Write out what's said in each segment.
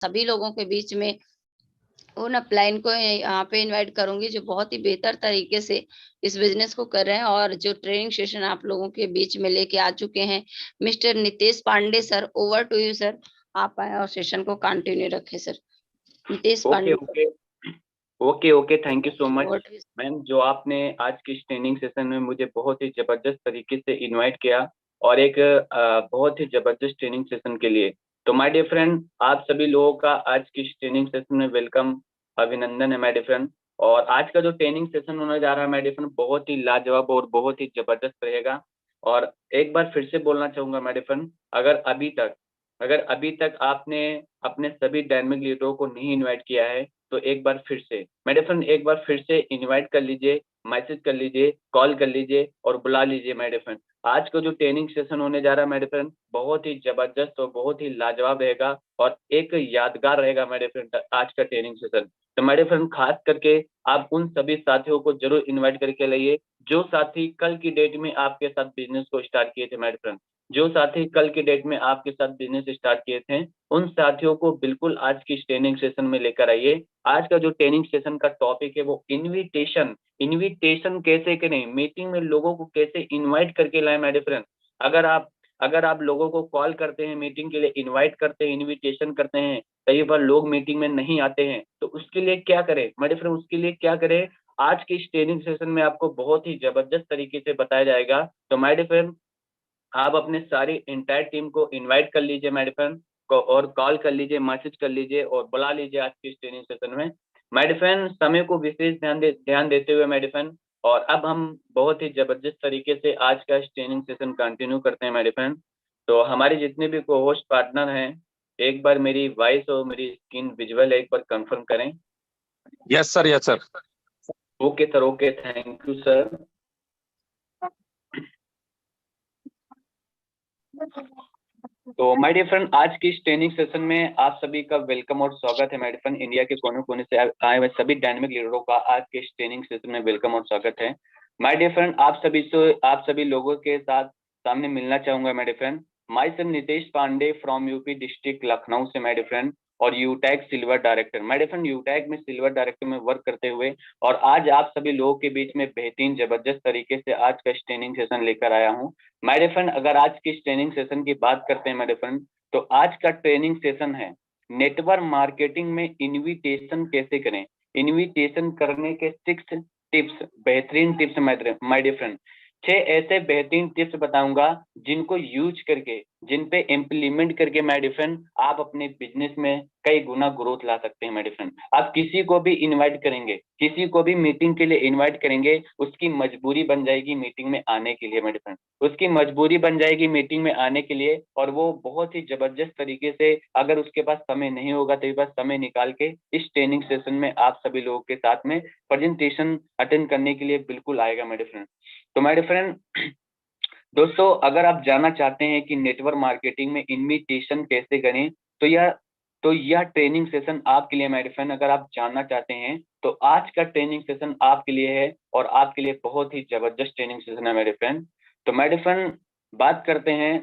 सभी लोगों के बीच में उन अपलाइन को यहाँ पे इनवाइट करूंगी जो बहुत ही बेहतर तरीके से इस बिजनेस को कर रहे हैं। और जो ट्रेनिंग सेशन आप लोगों के बीच में लेके आ चुके हैं, mister Nitesh Pande sir, over to you sir. आप आए और सेशन को कंटिन्यू रखें sir. Nitesh okay Pande. Okay okay okay thank you so much over to you, sir. Ma'am, जो आपने आज की इस ट्रेनिंग सेशन में मुझे बहुत ही जबरदस्त तरीके से इनवाइट किया और एक बहुत ही जबरदस्त ट्रेनिंग सेशन के लिए। तो माय डियर फ्रेंड, आप सभी लोगों का आज की इस ट्रेनिंग सेशन में वेलकम, अभिनंदन है माय डियर फ्रेंड। और आज का जो ट्रेनिंग सेशन होने जा रहा है माय डियर फ्रेंड, बहुत ही लाजवाब और बहुत ही जबरदस्त रहेगा। और एक बार फिर से बोलना चाहूंगा माय डियर फ्रेंड, अगर अभी तक आपने अपने सभी डायनेमिक लीडरों को नहीं इनवाइट किया है तो एक बार फिर से मेरे फ्रेंड, एक बार फिर से इनवाइट कर लीजिए, मैसेज कर लीजिए, कॉल कर लीजिए और बुला लीजिए मेरे फ्रेंड। आज का जो ट्रेनिंग सेशन होने जा रहा है मेरे फ्रेंड, बहुत ही जबरदस्त और बहुत ही लाजवाब रहेगा और एक यादगार रहेगा मेरे फ्रेंड आज का ट्रेनिंग सेशन। तो मेरे फ्रेंड, खास करके आप उन सभी साथियों को जरूर इन्वाइट करके लाइए जो साथी कल की डेट में आपके साथ बिजनेस को स्टार्ट किए थे मेरे फ्रेंड। जो साथी कल की डेट में आपके साथ बिजनेस स्टार्ट किए थे, उन साथियों को बिल्कुल आज की ट्रेनिंग सेशन में लेकर आइए। आज का जो ट्रेनिंग सेशन का टॉपिक है वो इनविटेशन। इनविटेशन कैसे करें, मीटिंग में लोगों को कैसे इनवाइट करके लाएं मेरे फ्रेंड। अगर आप लोगों को कॉल करते हैं, मीटिंग के लिए इनवाइट करते हैं, इनविटेशन करते हैं, कई बार लोग मीटिंग में नहीं आते हैं, तो उसके लिए क्या करें मेरे फ्रेंड, उसके लिए क्या करें, आज की इस ट्रेनिंग सेशन में आपको बहुत ही जबरदस्त तरीके से बताया जाएगा। तो मेरे फ्रेंड, आप अपने सारी इंटायर टीम को इनवाइट कर लीजिए मेरे फ्रेंड को, और कॉल कर लीजिए, मैसेज कर लीजिए और बुला लीजिए आज की इस ट्रेनिंग सेशन में। मेरे फ्रेंड, समय को विशेष ध्यान देते हुए मेरे फ्रेंड, और अब हम बहुत ही जबरदस्त तरीके से आज का इस ट्रेनिंग सेशन कंटिन्यू करते हैं मेरे फ्रेंड। तो हमारे जितने भी को होस्ट पार्टनर हैं, एक बार मेरी वॉइस और मेरी स्क्रीन विजुअल एक बार कंफर्म करें। Yes sir, yes sir. Okay sir, okay, thank you sir. तो माय डियर फ्रेंड, आज की इस ट्रेनिंग सेशन में आप सभी का वेलकम और स्वागत है माय डियर फ्रेंड। इंडिया के कोने कोने से आए हुए सभी डायनेमिक लीडरों का आज के इस ट्रेनिंग सेशन में वेलकम और स्वागत है माय डियर फ्रेंड। आप सभी लोगों के साथ सामने मिलना चाहूंगा my dear friend. Myself Nitesh Pandey from UP district Lucknow से माय डियर फ्रेंड, और यूटैग silver director. My dear friend, यूटैग में सिल्वर डायरेक्टर में वर्क करते हुए और आज आप सभी लोगों के बीच में बेहतरीन जबरदस्त तरीके से आज का ट्रेनिंग सेशन लेकर आया हूँ माय डियर फ्रेंड। अगर आज की ट्रेनिंग सेशन की बात करते हैं माय डियर फ्रेंड, तो आज का ट्रेनिंग सेशन है नेटवर्क मार्केटिंग में इनविटेशन कैसे करें। इनविटेशन करने के 6 टिप्स, बेहतरीन टिप्स माय डियर फ्रेंड। 6 ऐसे बेहतरीन टिप्स बताऊंगा जिनको यूज करके, जिन पे इम्प्लीमेंट करके माय डियर फ्रेंड, आप अपने बिजनेस में कई गुना ग्रोथ ला सकते हैं माय डियर फ्रेंड। आप किसी को भी इनवाइट करेंगे, किसी को भी मीटिंग के लिए इनवाइट करेंगे, उसकी मजबूरी बन जाएगी मीटिंग में आने के लिए माय डियर फ्रेंड, उसकी मजबूरी बन जाएगी मीटिंग में आने के लिए। और वो बहुत ही जबरदस्त तरीके से, अगर उसके पास समय नहीं होगा तो बस समय निकाल के इस ट्रेनिंग सेशन में आप सभी लोगों के साथ में प्रेजेंटेशन अटेंड करने के लिए बिल्कुल आएगा माय डियर फ्रेंड। तो माय डियर फ्रेंड, दोस्तों, अगर आप जानना चाहते हैं कि नेटवर्क मार्केटिंग में इनविटेशन कैसे करें, तो यह ट्रेनिंग सेशन आपके लिए माय डियर फ्रेंड। अगर आप जानना चाहते हैं तो आज का ट्रेनिंग सेशन आपके लिए है, और आपके लिए बहुत ही जबरदस्त ट्रेनिंग सेशन है माय डियर फ्रेंड। तो माय डियर फ्रेंड, बात करते हैं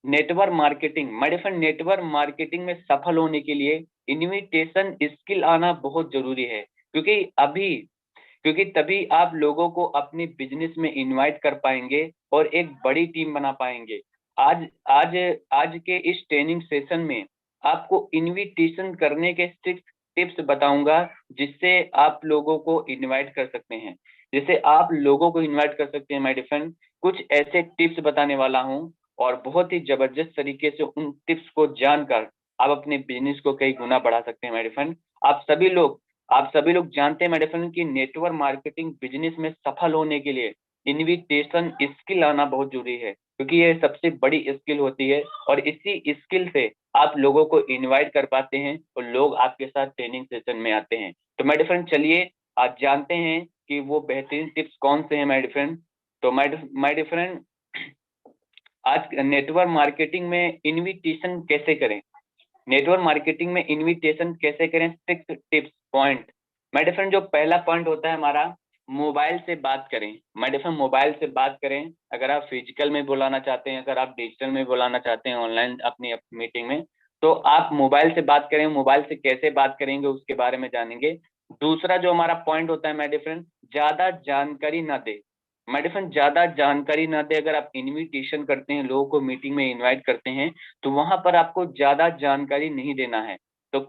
network marketing. My dear friend, network marketing में सफल होने के लिए इनविटेशन स्किल आना बहुत जरूरी है, क्योंकि तभी आप लोगों को अपने बिजनेस में इनवाइट कर पाएंगे और एक बड़ी टीम बना पाएंगे। आज आज आज के इस ट्रेनिंग सेशन में आपको इनविटेशन करने के 6 टिप्स बताऊंगा, जिससे आप लोगों को इनवाइट कर सकते हैं, जिससे आप लोगों को इनवाइट कर सकते हैं माय डियर फ्रेंड। कुछ ऐसे टिप्स बताने वाला हूं, और बहुत ही जबरदस्त तरीके से उन टिप्स को जानकर आप अपने बिजनेस को कई गुना बढ़ा सकते हैं माय डियर फ्रेंड। आप सभी लोग जानते हैं मेरे फ्रेंड कि नेटवर्क मार्केटिंग बिजनेस में सफल होने के लिए इनविटेशन स्किल आना बहुत जरूरी है, क्योंकि ये सबसे बड़ी स्किल होती है, और इसी स्किल से आप लोगों को इनवाइट कर पाते हैं और लोग आपके साथ ट्रेनिंग सेशन में आते हैं। तो मेरे फ्रेंड, चलिए आज जानते हैं कि वो बेहतरीन टिप्स कौन से हैं मेरे फ्रेंड। तो मेरे फ्रेंड, आज नेटवर्क मार्केटिंग में इनविटेशन कैसे करें, नेटवर्क मार्केटिंग में इनविटेशन कैसे करें, 6 tips point. My dear friend, जो पहला पॉइंट होता है हमारा, मोबाइल से बात करें। माय डियर फ्रेंड, मोबाइल से बात करें। अगर आप फिजिकल में बुलाना चाहते हैं, अगर आप डिजिटल में बुलाना चाहते हैं ऑनलाइन अपनी मीटिंग में, तो आप मोबाइल से बात करें, मोबाइल से कैसे बात करेंगे उसके बारे में जानेंगे। दूसरा जो हमारा पॉइंट होता है माय डियर फ्रेंड, ज्यादा जानकारी ना दे। माय डियर फ्रेंड, ज्यादा जानकारी ना दे। अगर आप इनविटेशन करते हैं, लोगों को मीटिंग में इनवाइट करते हैं, तो वहां पर आपको ज्यादा जानकारी नहीं देना है। तो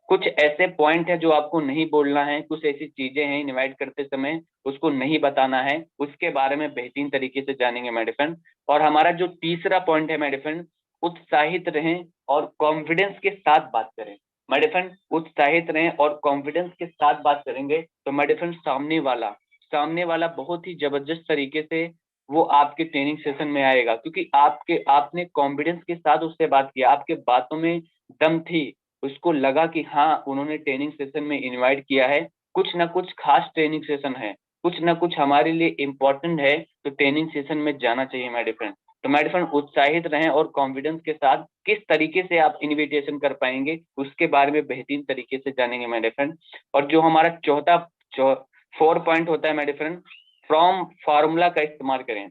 कुछ ऐसे पॉइंट है जो आपको नहीं बोलना है, कुछ ऐसी चीजें हैं इनवाइट करते समय उसको नहीं बताना है, उसके बारे में बेहतरीन तरीके से जानेंगे माय डियर फ्रेंड। और हमारा जो तीसरा पॉइंट है माय डियर फ्रेंड, उत्साहित रहें और कॉन्फिडेंस के साथ बात करें। माय डियर फ्रेंड, उत्साहित रहें और कॉन्फिडेंस के साथ बात करेंगे तो माय डियर फ्रेंड सामने वाला बहुत ही जबरदस्त तरीके से वो आपके ट्रेनिंग सेशन में आएगा, क्योंकि आपने कॉन्फिडेंस के साथ उससे बात किया, आपके बातों में दम थी, उसको लगा कि हाँ उन्होंने ट्रेनिंग सेशन में इनवाइट किया है, कुछ ना कुछ खास ट्रेनिंग सेशन है, कुछ ना कुछ हमारे लिए इम्पोर्टेंट है, तो ट्रेनिंग सेशन में जाना चाहिए माय डियर फ्रेंड। तो माय डियर फ्रेंड, उत्साहित रहें और कॉन्फिडेंस के साथ किस तरीके से आप इनविटेशन कर पाएंगे उसके बारे में बेहतरीन तरीके से जानेंगे माय डियर फ्रेंड। और जो हमारा चौथा 4 पॉइंट होता है my dear friend, from formula का इस्तेमाल करें।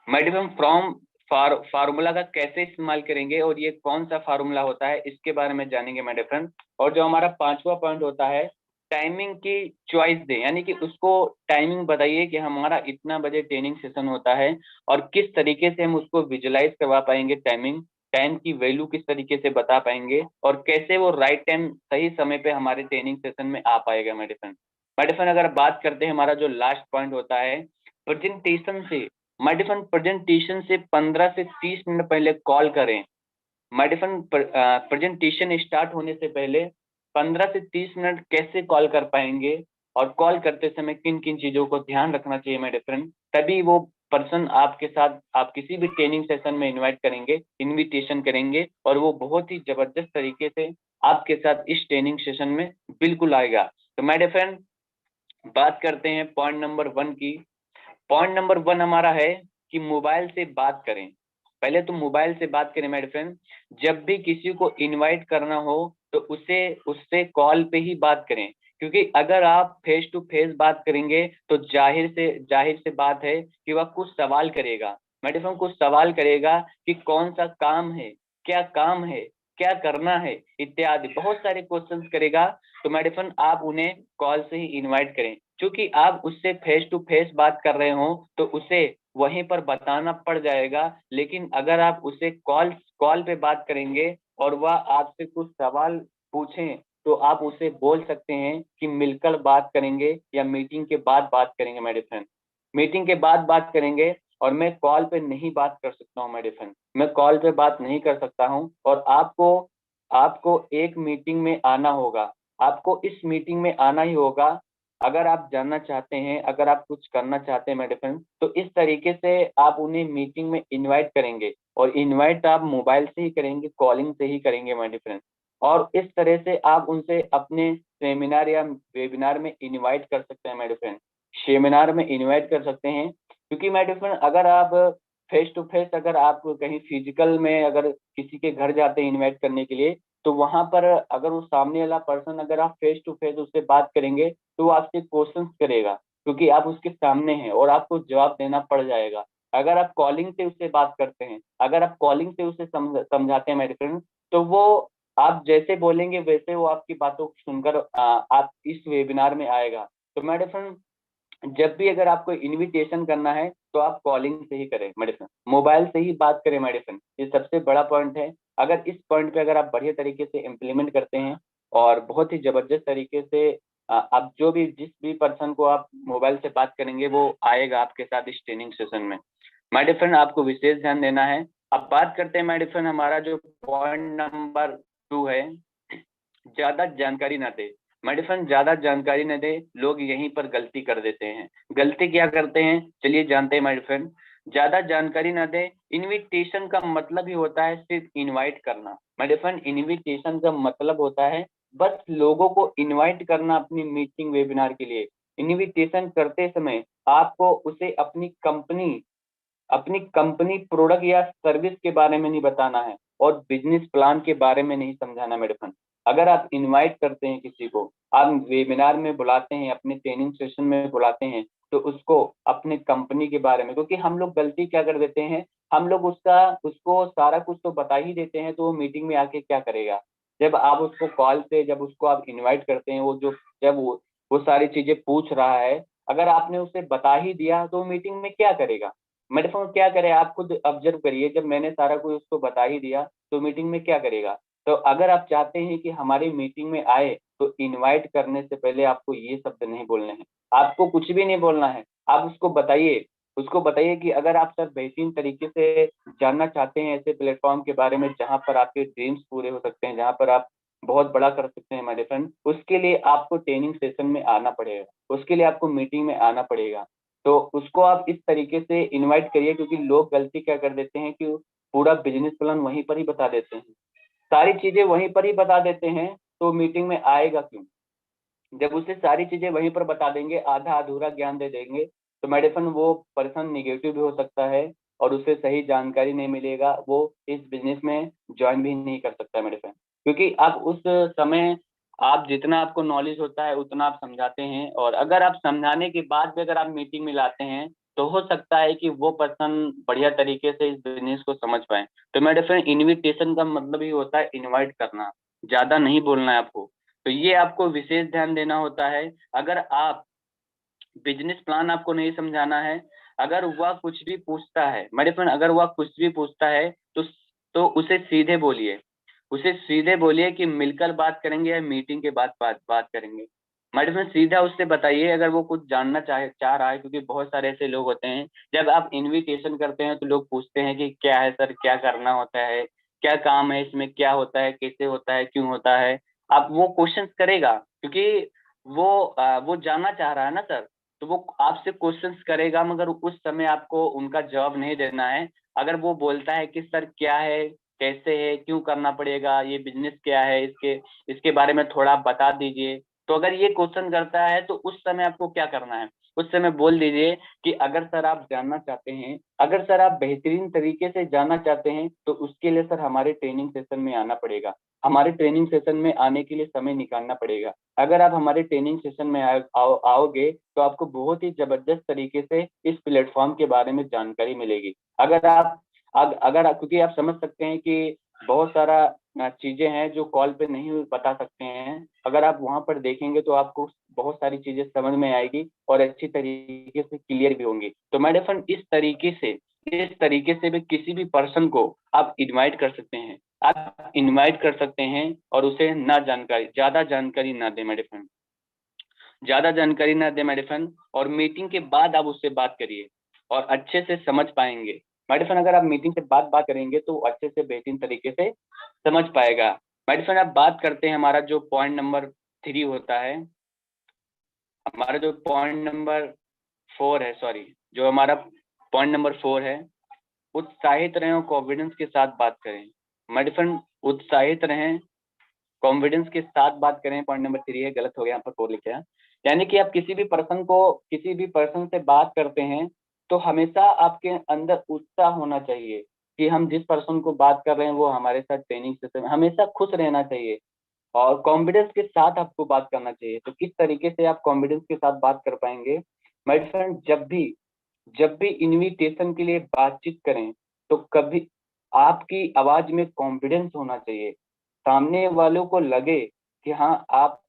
My dear friend, from formula का कैसे इस्तेमाल करेंगे और ये कौन सा फार्मूला होता है इसके बारे में जानेंगे माय डियर फ्रेंड। और जो हमारा 5वां पॉइंट होता है, टाइमिंग की चॉइस दें, यानी कि उसको टाइमिंग बताइए कि हमारा इतना बजे ट्रेनिंग सेशन होता है और किस तरीके से हम उसको विजुलाइज करवा पाएंगे, टाइम की वैल्यू किस तरीके से बता पाएंगे और कैसे वो राइट टाइम सही समय पे हमारे ट्रेनिंग सेशन में आ पाएगा my dear friend. My dear friend, अगर बात करते हैं हमारा जो लास्ट पॉइंट होता है, प्रेजेंटेशन से माय डियर फ्रेंड, प्रेजेंटेशन से 15 से 30 मिनट पहले कॉल करें। My dear friend, presentation start होने से पहले 15 से 30 मिनट कैसे कॉल कर पाएंगे और कॉल करते समय किन किन चीजों को ध्यान रखना चाहिए माय डियर फ्रेंड, तभी वो पर्सन आपके साथ आप किसी भी ट्रेनिंग सेशन में इनवाइट करेंगे, इनविटेशन करेंगे और वो बहुत ही जबरदस्त तरीके से आपके साथ इस ट्रेनिंग सेशन में बिल्कुल आएगा। तो माय डियर फ्रेंड, बात करते हैं पॉइंट नंबर 1 की। पॉइंट नंबर 1 हमारा है कि मोबाइल से बात करें। पहले तो मोबाइल से बात करें मेरे फ्रेंड। जब भी किसी को इनवाइट करना हो तो उसे उससे कॉल पे ही बात करें, क्योंकि अगर आप फेस टू फेस बात करेंगे तो जाहिर से बात है कि वह कुछ सवाल करेगा। मेरे फ्रेंड, कुछ सवाल करेगा कि कौन सा काम है, क्या करना है, इत्यादि बहुत सारे क्वेश्चंस करेगा। तो मेरे फ्रेंड, आप उन्हें कॉल से ही इनवाइट करें, क्योंकि आप उससे फेस टू फेस बात कर रहे हो तो उसे वहीं पर बताना पड़ जाएगा। लेकिन अगर आप उसे कॉल पे बात करेंगे और वह आपसे कुछ सवाल पूछें तो आप उसे बोल सकते हैं कि मिलकर बात करेंगे या मीटिंग के बाद बात करेंगे मेरे फ्रेंड। मीटिंग के बाद बात करेंगे और मैं कॉल पे नहीं बात कर सकता हूँ मेरे फ्रेंड, मैं कॉल पे बात नहीं कर सकता हूँ। और आपको आपको एक मीटिंग में आना होगा, आपको इस मीटिंग में आना ही होगा। अगर आप जानना चाहते हैं, अगर आप कुछ करना चाहते हैं मेरे फ्रेंड, तो इस तरीके से आप उन्हें मीटिंग में इनवाइट करेंगे और इनवाइट आप मोबाइल से ही करेंगे, कॉलिंग से ही करेंगे मेरे फ्रेंड। और इस तरह से आप उनसे अपने सेमिनार या वेबिनार में इनवाइट कर सकते हैं मेरे फ्रेंड, सेमिनार में इनवाइट कर सकते हैं। क्योंकि मेरे फ्रेंड, अगर आप फेस टू फेस, अगर आप कहीं फिजिकल में अगर किसी के घर जाते हैं इनवाइट करने के लिए, तो वहां पर अगर वो सामने वाला पर्सन, अगर आप फेस टू फेस उससे बात करेंगे तो वो आपसे क्वेश्चंस करेगा, क्योंकि आप उसके सामने हैं और आपको जवाब देना पड़ जाएगा। अगर आप कॉलिंग से उससे बात करते हैं, अगर आप कॉलिंग से उसे समझाते हैं मेरे फ्रेंड, तो वो आप जैसे बोलेंगे वैसे वो आपकी बातों को सुनकर आप इस वेबिनार में आएगा। तो मेरे फ्रेंड, जब भी अगर आपको इनविटेशन करना है तो आप कॉलिंग से ही करें मेरे फ्रेंड, मोबाइल से ही बात करें मेरे फ्रेंड। ये सबसे बड़ा पॉइंट है। अगर इस पॉइंट पे अगर आप बढ़िया तरीके से इम्प्लीमेंट करते हैं और बहुत ही जबरदस्त तरीके से आप जिस भी पर्सन को आप मोबाइल से बात करेंगे वो आएगा आपके साथ इस ट्रेनिंग सेशन में। माय डियर फ्रेंड, आपको विशेष ध्यान देना है। अब बात करते हैं माय डियर फ्रेंड, हमारा जो पॉइंट नंबर 2 है, ज्यादा जानकारी ना दे। माय डियर फ्रेंड, ज्यादा जानकारी न दे, लोग यहीं पर गलती कर देते हैं। गलती क्या करते हैं, चलिए जानते हैं माय डियर फ्रेंड। ज्यादा जानकारी ना दे, इनविटेशन का मतलब ही होता है सिर्फ इनवाइट करना। माय डियर फ्रेंड, इनविटेशन का मतलब होता है बस लोगों को इनवाइट करना अपनी मीटिंग वेबिनार के लिए। इनविटेशन करते समय आपको उसे अपनी कंपनी प्रोडक्ट या सर्विस के बारे में नहीं बताना है और बिजनेस प्लान के बारे में नहीं समझाना मेरे फ्रेंड। अगर आप इनवाइट करते हैं किसी को, आप वेबिनार में बुलाते हैं, अपने ट्रेनिंग सेशन में बुलाते हैं, तो उसको अपने कंपनी के बारे में, क्योंकि हम लोग गलती क्या कर देते हैं, हम लोग उसको सारा कुछ तो बता ही देते हैं, तो वो मीटिंग में आके क्या करेगा? जब आप उसको कॉल पे, जब उसको आप इनवाइट करते हैं, जब वो सारी चीजें पूछ रहा है, अगर आपने उसे बता ही दिया तो मीटिंग में क्या करेगा? मेरे फोन क्या करे? आप खुद ऑब्जर्व करिए, जब मैंने सारा कुछ उसको बता ही दिया तो मीटिंग में क्या करेगा? तो अगर आप चाहते हैं कि हमारी मीटिंग में आए, तो इनवाइट करने से पहले आपको ये शब्द नहीं बोलने हैं, आपको कुछ भी नहीं बोलना है। आप उसको बताइए कि अगर आप सर बेहतरीन तरीके से जानना चाहते हैं ऐसे प्लेटफॉर्म के बारे में जहां पर आपके ड्रीम्स पूरे हो सकते हैं, जहां पर आप बहुत बड़ा कर सकते हैं हमारे फ्रेंड, उसके लिए आपको ट्रेनिंग सेशन में आना पड़ेगा, उसके लिए आपको मीटिंग में आना पड़ेगा। तो उसको आप इस तरीके से इनवाइट करिए, क्योंकि लोग गलती क्या कर देते हैं कि पूरा बिजनेस प्लान वहीं पर ही बता देते हैं, सारी चीजें वहीं पर ही बता देते हैं, तो मीटिंग में आएगा क्यों? जब उसे सारी चीजें वहीं पर बता देंगे, आधा अधूरा ज्ञान दे देंगे, तो मेरे फ्रेंड वो पर्सन निगेटिव भी हो सकता है और उसे सही जानकारी नहीं मिलेगा, वो इस बिजनेस में ज्वाइन भी नहीं कर सकता है मेरे फ्रेंड। क्योंकि आप उस समय, आप जितना आपको नॉलेज होता है उतना आप समझाते हैं, और अगर आप समझाने के बाद भी अगर आप मीटिंग में लाते हैं, तो हो सकता है कि वो पर्सन बढ़िया तरीके से इस बिजनेस को समझ पाए। तो मेरे फ्रेंड, इनविटेशन का मतलब ही होता है इनवाइट करना, ज्यादा नहीं बोलना है आपको। तो ये आपको विशेष ध्यान देना होता है। अगर आप बिजनेस प्लान आपको नहीं समझाना है, अगर वह कुछ भी पूछता है मेरे फ्रेंड, अगर वह कुछ भी पूछता है, तो उसे सीधे बोलिए, उसे सीधे बोलिए कि मिलकर बात करेंगे या मीटिंग के बाद बात करेंगे। मेरे फ्रेंड, सीधा उससे बताइए अगर वो कुछ जानना चाह रहा है, क्योंकि बहुत सारे ऐसे लोग होते हैं, जब आप इनविटेशन करते हैं तो लोग पूछते हैं कि क्या है सर, क्या करना होता है, क्या काम है इसमें, क्या होता है, कैसे होता है, क्यों होता है। आप वो क्वेश्चंस करेगा, क्योंकि वो जानना चाह रहा है ना सर, तो वो आपसे क्वेश्चंस करेगा, मगर उस समय आपको उनका जवाब नहीं देना है। अगर वो बोलता है कि सर क्या है, कैसे है, क्यों करना पड़ेगा, ये बिजनेस क्या है, इसके इसके बारे में थोड़ा बता दीजिए, तो अगर ये क्वेश्चन करता है तो उस समय आपको क्या करना है? उस समय बोल दीजिए कि अगर सर आप जानना चाहते हैं, अगर सर आप बेहतरीन तरीके से जानना चाहते हैं, तो उसके लिए सर हमारे ट्रेनिंग सेशन में आना पड़ेगा, हमारे ट्रेनिंग सेशन में आने के लिए समय निकालना पड़ेगा। अगर आप हमारे ट्रेनिंग सेशन में आओगे, तो आपको बहुत ही जबरदस्त तरीके से इस प्लेटफॉर्म के बारे में जानकारी मिलेगी। क्योंकि आप समझ सकते हैं कि बहुत सारा चीजें हैं जो कॉल पे नहीं बता सकते हैं, अगर आप वहां पर देखेंगे तो आपको बहुत सारी चीजें समझ में आएगी और अच्छी तरीके से क्लियर भी होंगी। तो मेरे फ्रेंड, इस तरीके से भी किसी भी पर्सन को आप इनवाइट कर सकते हैं, आप इनवाइट कर सकते हैं, और उसे ज्यादा जानकारी ना दे मेरे फ्रेंड, ज्यादा जानकारी ना दे मेरे फ्रेंड, और मीटिंग के बाद आप उससे बात करिए और अच्छे से समझ पाएंगे। मेरे फ्रेंड, अगर आप मीटिंग से बात करेंगे तो अच्छे से बेहतरीन तरीके से समझ पाएगा। मेरे फ्रेंड, आप बात करते हैं, हमारा जो पॉइंट नंबर 3 होता है, हमारा जो पॉइंट नंबर 4 है, सॉरी, जो हमारा पॉइंट नंबर 4 है, उत्साहित रहें और कॉन्फिडेंस के साथ बात करें। मेरे फ्रेंड, उत्साहित रहें, कॉन्फिडेंस के साथ बात करें, पॉइंट नंबर 3 है, गलत हो गया, यहाँ पर 4 लिखा है। यानी कि आप किसी भी पर्सन से बात करते हैं, तो हमेशा आपके अंदर उत्साह होना चाहिए कि हम जिस पर्सन को बात कर रहे हैं वो हमारे साथ ट्रेनिंग सेशन में, हमेशा खुश रहना चाहिए और कॉन्फिडेंस के साथ आपको बात करना चाहिए। तो किस तरीके से आप कॉन्फिडेंस के साथ बात कर पाएंगे? माय फ्रेंड, जब भी इनविटेशन के लिए बातचीत करें, तो कभी आपकी आवाज में कॉन्फिडेंस होना चाहिए, सामने वालों को लगे कि हाँ, आप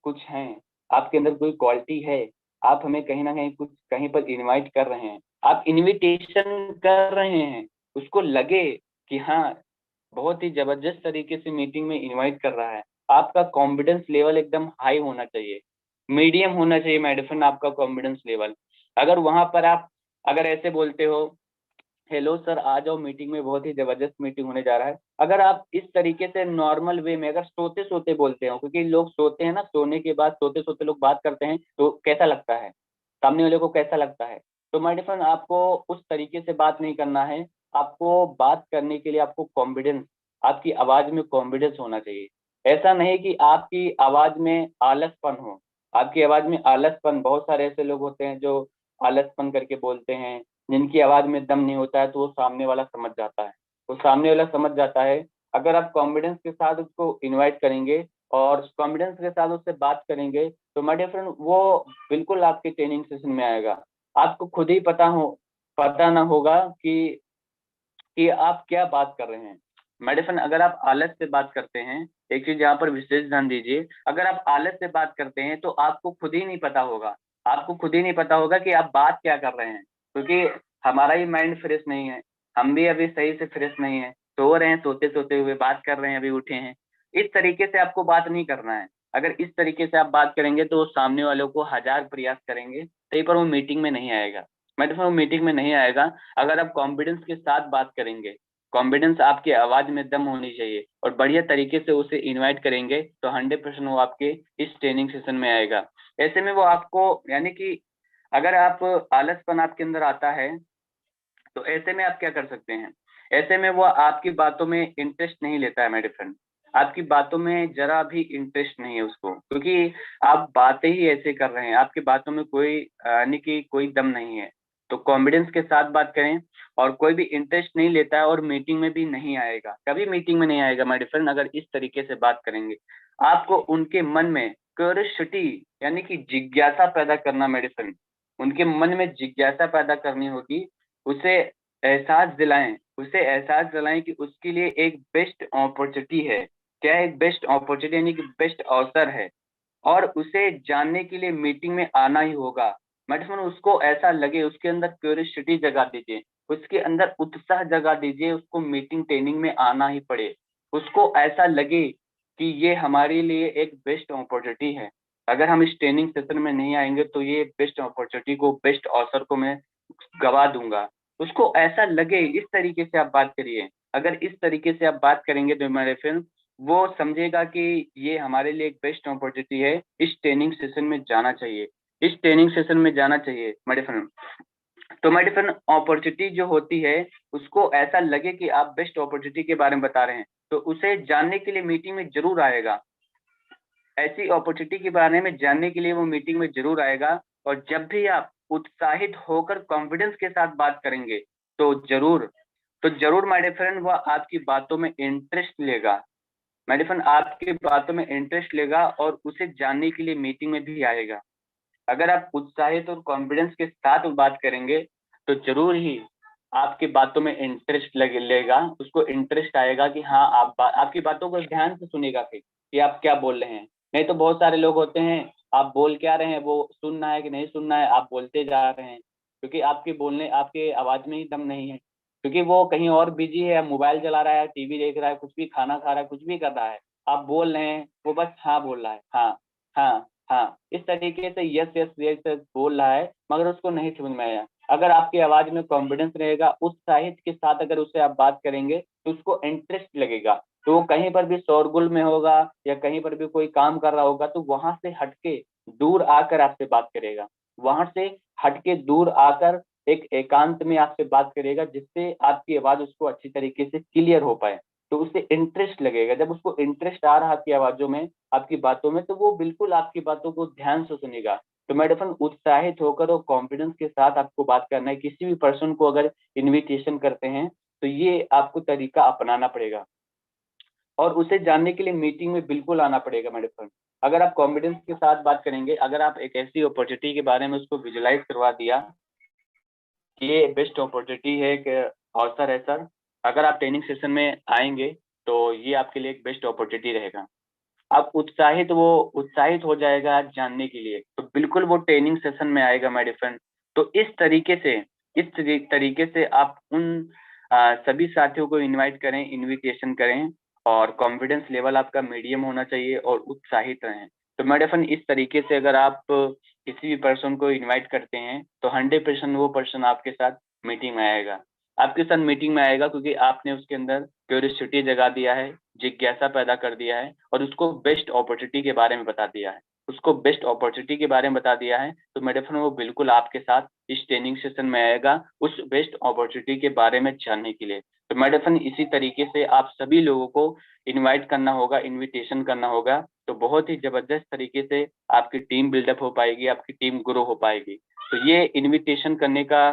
कुछ हैं, आपके अंदर कोई क्वालिटी है, आप हमें कहीं ना कहीं कुछ कहीं पर इनवाइट कर रहे हैं, आप इनविटेशन कर रहे हैं, उसको लगे कि हाँ, बहुत ही जबरदस्त तरीके से मीटिंग में इनवाइट कर रहा है। आपका कॉन्फिडेंस लेवल एकदम हाई होना चाहिए, मीडियम होना चाहिए मेडिफिन आपका कॉन्फिडेंस लेवल। अगर वहां पर आप अगर ऐसे बोलते हो, हेलो सर, आ जाओ मीटिंग में, बहुत ही जबरदस्त मीटिंग होने जा रहा है, अगर आप इस तरीके से नॉर्मल वे में अगर सोते सोते बोलते हो, क्योंकि लोग सोते हैं ना, सोने के बाद सोते सोते लोग बात करते हैं, तो कैसा लगता है, सामने वाले को कैसा लगता है? तो माय डियर फ्रेंड, आपको उस तरीके से बात नहीं करना है, आपको बात करने के लिए आपको कॉन्फिडेंस, आपकी आवाज में कॉन्फिडेंस होना चाहिए। ऐसा नहीं कि आपकी आवाज में आलसपन हो, आपकी आवाज में आलसपन, बहुत सारे ऐसे लोग होते हैं जो आलसपन करके बोलते हैं, जिनकी आवाज में दम नहीं होता है, तो वो सामने वाला समझ जाता है, वो सामने वाला समझ जाता है। अगर आप कॉन्फिडेंस के साथ उसको इनवाइट करेंगे और कॉन्फिडेंस के साथ उससे बात करेंगे, तो माय डियर फ्रेंड, वो बिल्कुल आपके ट्रेनिंग सेशन में आएगा। आपको खुद ही पता ना होगा कि कि आप क्या बात कर रहे हैं। मेरे फ्रेंड, अगर आप आलस से बात करते हैं, एक चीज यहाँ पर विशेष ध्यान दीजिए, अगर आप आलस से बात करते हैं तो आपको खुद ही नहीं पता होगा, आपको खुद ही नहीं पता होगा कि आप बात क्या कर रहे हैं, क्योंकि हमारा ही माइंड फ्रेश नहीं है, हम भी अभी सही से फ्रेश नहीं है, सो रहे हैं, सोते सोते हुए बात कर रहे हैं, अभी उठे हैं। इस तरीके से आपको बात नहीं करना है। अगर इस तरीके से आप बात करेंगे तो सामने वालों को 1000 प्रयास करेंगे तभी पर वो मीटिंग में नहीं आएगा। मतलब वो मीटिंग में नहीं आएगा। अगर आप कॉन्फिडेंस के साथ बात करेंगे, कॉन्फिडेंस आपकी आवाज में दम होनी चाहिए और बढ़िया तरीके से उसे इनवाइट करेंगे तो 100% वो आपके इस ट्रेनिंग सेशन में आएगा। ऐसे में वो आपको, यानी कि अगर आप आलसपन आपके अंदर आता है तो ऐसे में आप क्या कर सकते हैं, ऐसे में वो आपकी बातों में इंटरेस्ट नहीं लेता है मेरे फ्रेंड, आपकी बातों में जरा भी इंटरेस्ट नहीं है उसको, क्योंकि आप बातें ही ऐसे कर रहे हैं, आपकी बातों में कोई यानी कि कोई दम नहीं है। तो कॉन्फिडेंस के साथ बात करें, और कोई भी इंटरेस्ट नहीं लेता है और मीटिंग में भी नहीं आएगा, कभी मीटिंग में नहीं आएगा मेरे फ्रेंड अगर इस तरीके से बात करेंगे। आपको उनके मन में क्यूरियोसिटी यानी कि जिज्ञासा पैदा करना मेरे फ्रेंड, उनके मन में जिज्ञासा पैदा करनी होगी, उसे उसे एहसास दिलाएं कि उसके लिए एक बेस्ट अपॉर्चुनिटी है। क्या एक बेस्ट अपॉर्चुनिटी यानी कि बेस्ट अवसर है, और उसे जानने के लिए मीटिंग में आना ही होगा। मैडम, उसको ऐसा लगे, उसके अंदर क्यूरियोसिटी जगा दीजिए, उसके अंदर उत्साह जगा दीजिए, उसको मीटिंग ट्रेनिंग में आना ही पड़े, उसको ऐसा लगे कि ये हमारे लिए एक बेस्ट अपॉर्चुनिटी है। अगर हम इस ट्रेनिंग सेशन में नहीं आएंगे तो ये बेस्ट अपॉर्चुनिटी को, बेस्ट अवसर को मैं गवा दूंगा। उसको ऐसा लगे, इस तरीके से आप बात करिए। अगर इस तरीके से आप बात करेंगे तो हमारे फिल्म वो समझेगा कि ये हमारे लिए एक बेस्ट अपॉर्चुनिटी है, इस ट्रेनिंग सेशन में जाना चाहिए, इस ट्रेनिंग सेशन में जाना चाहिए मेरे फ्रेंड। तो मेरे फ्रेंड, अपॉर्चुनिटी जो होती है उसको ऐसा लगे कि आप बेस्ट अपॉर्चुनिटी के बारे में बता रहे हैं तो उसे जानने के लिए मीटिंग में जरूर आएगा, ऐसी अपॉर्चुनिटी के बारे में जानने के लिए वो मीटिंग में जरूर आएगा। और जब भी आप उत्साहित होकर कॉन्फिडेंस के साथ बात करेंगे तो जरूर माय डियर फ्रेंड वो आपकी बातों में इंटरेस्ट लेगा, माय डियर फ्रेंड आपकी बातों में इंटरेस्ट लेगा और उसे जानने के लिए मीटिंग में भी आएगा। अगर आप उत्साहित और कॉन्फिडेंस के साथ बात करेंगे तो जरूर ही आपकी बातों में इंटरेस्ट लेगा, उसको इंटरेस्ट आएगा कि हाँ आपकी बातों को ध्यान से सुनेगा कि आप क्या बोल रहे हैं। नहीं तो बहुत सारे लोग होते हैं, आप बोल क्या रहे हैं वो सुनना है कि नहीं सुनना है, आप बोलते जा रहे हैं, क्योंकि आपके आवाज में ही दम नहीं है, क्योंकि वो कहीं और बिजी है, मोबाइल चला रहा है, टीवी देख रहा है, कुछ भी खाना खा रहा है, कुछ भी कर रहा है। आप बोल रहे हैं, वो बस हाँ बोल रहा है, हाँ हाँ हाँ, इस तरीके से यस यस यस यस बोल रहा है, मगर उसको नहीं समझ में आया। अगर आपकी आवाज में कॉन्फिडेंस रहेगा, उत्साहित के साथ अगर उससे आप बात करेंगे तो उसको इंटरेस्ट लगेगा, तो वो कहीं पर भी शोरगुल में होगा या कहीं पर भी कोई काम कर रहा होगा तो वहां से हटके दूर आकर आपसे बात करेगा, वहां से हटके दूर आकर एक एकांत में आपसे बात करेगा, जिससे आपकी आवाज उसको अच्छी तरीके से क्लियर हो पाए, तो उससे इंटरेस्ट लगेगा। जब उसको इंटरेस्ट आ रहा आपकी आवाजों में, आपकी बातों में, तो वो बिल्कुल आपकी बातों को ध्यान से सुनेगा। तो मैडम, उत्साहित होकर और कॉन्फिडेंस के साथ आपको बात करना है। किसी भी पर्सन को अगर इनविटेशन करते हैं तो ये आपको तरीका अपनाना पड़ेगा और उसे जानने के लिए मीटिंग में बिल्कुल आना पड़ेगा मैडम। अगर आप कॉन्फिडेंस के साथ बात करेंगे, अगर आप एक ऐसी अपॉर्चुनिटी के बारे में उसको विजुलाइज करवा दिया कि ये बेस्ट अपॉर्चुनिटी है, एक अवसर है सर, अगर आप ट्रेनिंग सेशन में आएंगे तो ये आपके लिए एक बेस्ट अपॉर्चुनिटी रहेगा, आप उत्साहित हो जाएगा आज जानने के लिए, तो बिल्कुल वो ट्रेनिंग सेशन में आएगा माय डियर फ्रेंड। तो इस तरीके से आप उन सभी साथियों को इनवाइट करें, इनविटेशन करें, और कॉन्फिडेंस लेवल आपका मीडियम होना चाहिए और उत्साहित रहें। तो माय डियर फ्रेंड, इस तरीके से अगर आप किसी भी पर्सन को इनवाइट करते हैं तो 100% वो पर्सन आपके साथ मीटिंग में आएगा, आपके साथ मीटिंग में आएगा, क्योंकि आपने उसके अंदर क्यूरियोसिटी जगा दिया है, जिज्ञासा पैदा कर दिया है और उसको बेस्ट अपॉर्चुनिटी के बारे में बता दिया है, उसको बेस्ट अपॉर्चुनिटी के बारे में बता दिया है। तो मेरे फ्रेंड वो बिल्कुल आपके साथ इस ट्रेनिंग सेशन में आएगा उस बेस्ट अपॉर्चुनिटी के बारे में जानने के लिए। तो मेरे फ्रेंड, इसी तरीके से आप सभी लोगों को इनवाइट करना होगा, इनविटेशन करना होगा, तो बहुत ही जबरदस्त तरीके से आपकी टीम बिल्डअप हो पाएगी, आपकी टीम ग्रो हो पाएगी। तो ये इन्विटेशन करने का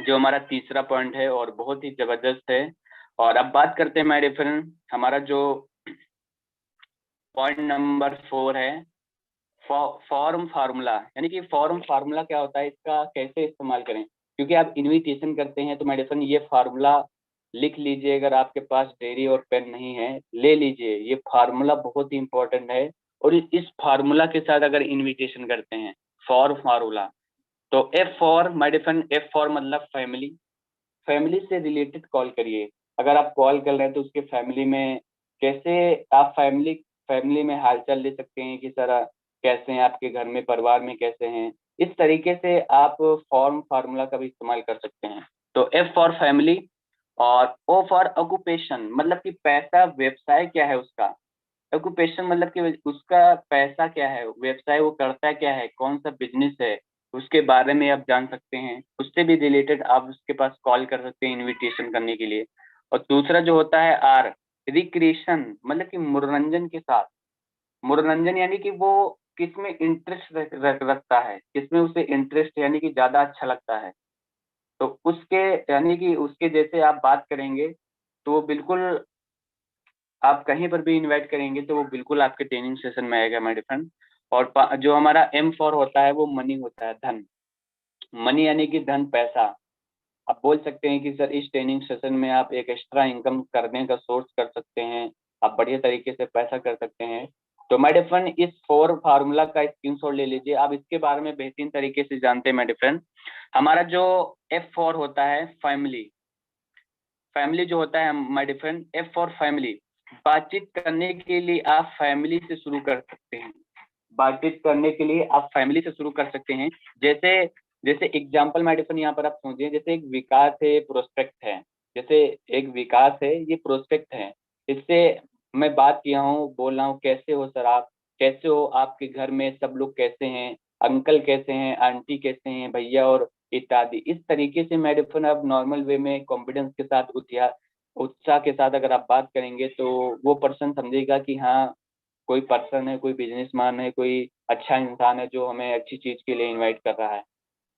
जो हमारा तीसरा पॉइंट है और बहुत ही जबरदस्त है। और अब बात करते हैं मेरे फ्रेंड, हमारा जो पॉइंट नंबर 4 है, फॉर्म फार्मूला, यानी कि फॉर्म फार्मूला क्या होता है, इसका कैसे इस्तेमाल करें, क्योंकि आप इनविटेशन करते हैं तो मेरे फ्रेंड ये फार्मूला लिख लीजिए, अगर आपके पास डायरी और पेन नहीं है ले लीजिए, ये फार्मूला बहुत ही इंपॉर्टेंट है। और इस फार्मूला के साथ अगर इन्विटेशन करते हैं फार्मूला, तो F for my dear friend, F for मतलब फैमिली, फैमिली से रिलेटेड कॉल करिए। अगर आप कॉल कर रहे हैं तो उसके फैमिली में कैसे आप फैमिली फैमिली में हालचाल ले सकते हैं कि सर कैसे हैं आपके घर में, परिवार में कैसे हैं। इस तरीके से आप फार्मूला का भी इस्तेमाल कर सकते हैं। तो एफ फॉर फैमिली, और ओ फॉर ऑक्यूपेशन मतलब कि पैसा, व्यवसाय क्या है उसका। ऑक्यूपेशन मतलब कि उसका पैसा क्या है, व्यवसाय वो करता क्या है, कौन सा बिजनेस है, उसके बारे में आप जान सकते हैं। उससे भी रिलेटेड आप उसके पास कॉल कर सकते हैं इनविटेशन करने के लिए। और दूसरा जो होता है आर, रिक्रिएशन मतलब कि मनोरंजन के साथ। मनोरंजन यानी कि वो किसमें इंटरेस्ट रखता है, किसमें उसे इंटरेस्ट यानी कि ज्यादा अच्छा लगता है, तो उसके यानी कि उसके जैसे आप बात करेंगे तो वो बिल्कुल, आप कहीं पर भी इनवाइट करेंगे तो वो बिल्कुल आपके ट्रेनिंग सेशन में आएगा माय फ्रेंड। और जो हमारा एम फॉर होता है वो मनी होता है, धन। मनी यानी कि धन, पैसा। आप बोल सकते हैं कि सर इस ट्रेनिंग सेशन में आप एक एक्स्ट्रा इनकम करने का सोर्स कर सकते हैं, आप बढ़िया तरीके से पैसा कर सकते हैं। तो माय डियर फ्रेंड, इस फोर फार्मूला का स्क्रीनशॉट ले लीजिए, आप इसके बारे में बेहतरीन तरीके से जानते हैं माय डियर फ्रेंड। हमारा जो एफ फॉर होता है फैमिली, फैमिली जो होता है my dear friend, F for family, बातचीत करने के लिए आप फैमिली से शुरू कर सकते हैं। बातचीत करने के लिए आप फैमिली से शुरू कर सकते हैं। जैसे जैसे एग्जाम्पल माय डियर फ्रेंड, यहाँ पर आप समझिए, जैसे एक विकास है, प्रोस्पेक्ट है। जैसे एक विकास है, ये प्रोस्पेक्ट है। इससे मैं बात किया हूँ, बोल रहा हूँ कैसे हो सर आप, कैसे हो, आपके घर में सब लोग कैसे हैं, अंकल कैसे हैं, आंटी कैसे हैं, भैया और इत्यादि। इस तरीके से माय डियर फ्रेंड आप नॉर्मल वे में कॉन्फिडेंस के साथ, उत्साह के साथ अगर आप बात करेंगे तो वो पर्सन समझेगा कि हाँ, कोई पर्सन है, कोई बिजनेसमैन है, कोई अच्छा इंसान है जो हमें अच्छी चीज के लिए इनवाइट कर रहा है।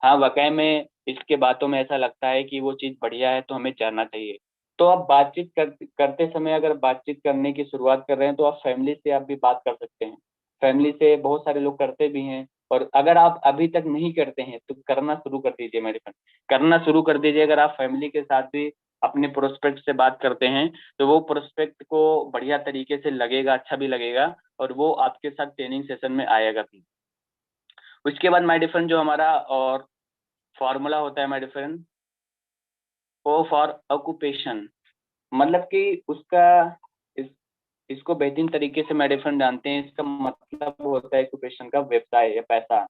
हाँ, वाकई में इसके बातों में ऐसा लगता है कि वो चीज़ बढ़िया है तो हमें जानना चाहिए। तो आप बातचीत करते समय अगर बातचीत करने की शुरुआत कर रहे हैं तो आप फैमिली से आप भी बात कर सकते हैं। फैमिली से बहुत सारे लोग करते भी हैं, और अगर आप अभी तक नहीं करते हैं तो करना शुरू कर दीजिए मेरे फ्रेंड, करना शुरू कर दीजिए। अगर आप फैमिली के साथ भी अपने प्रोस्पेक्ट से बात करते हैं तो वो प्रोस्पेक्ट को बढ़िया तरीके से लगेगा, अच्छा भी लगेगा, और वो आपके साथ ट्रेनिंग सेशन में आएगा भी। उसके बाद माय डिफरेंट जो हमारा और फॉर्मूला होता है my different, O for occupation मतलब कि उसका, इस इसको बेहतरीन तरीके से माय डिफरेंट जानते हैं। इसका मतलब होता है ऑक्यूपेशन का व्यवसाय या पैसा।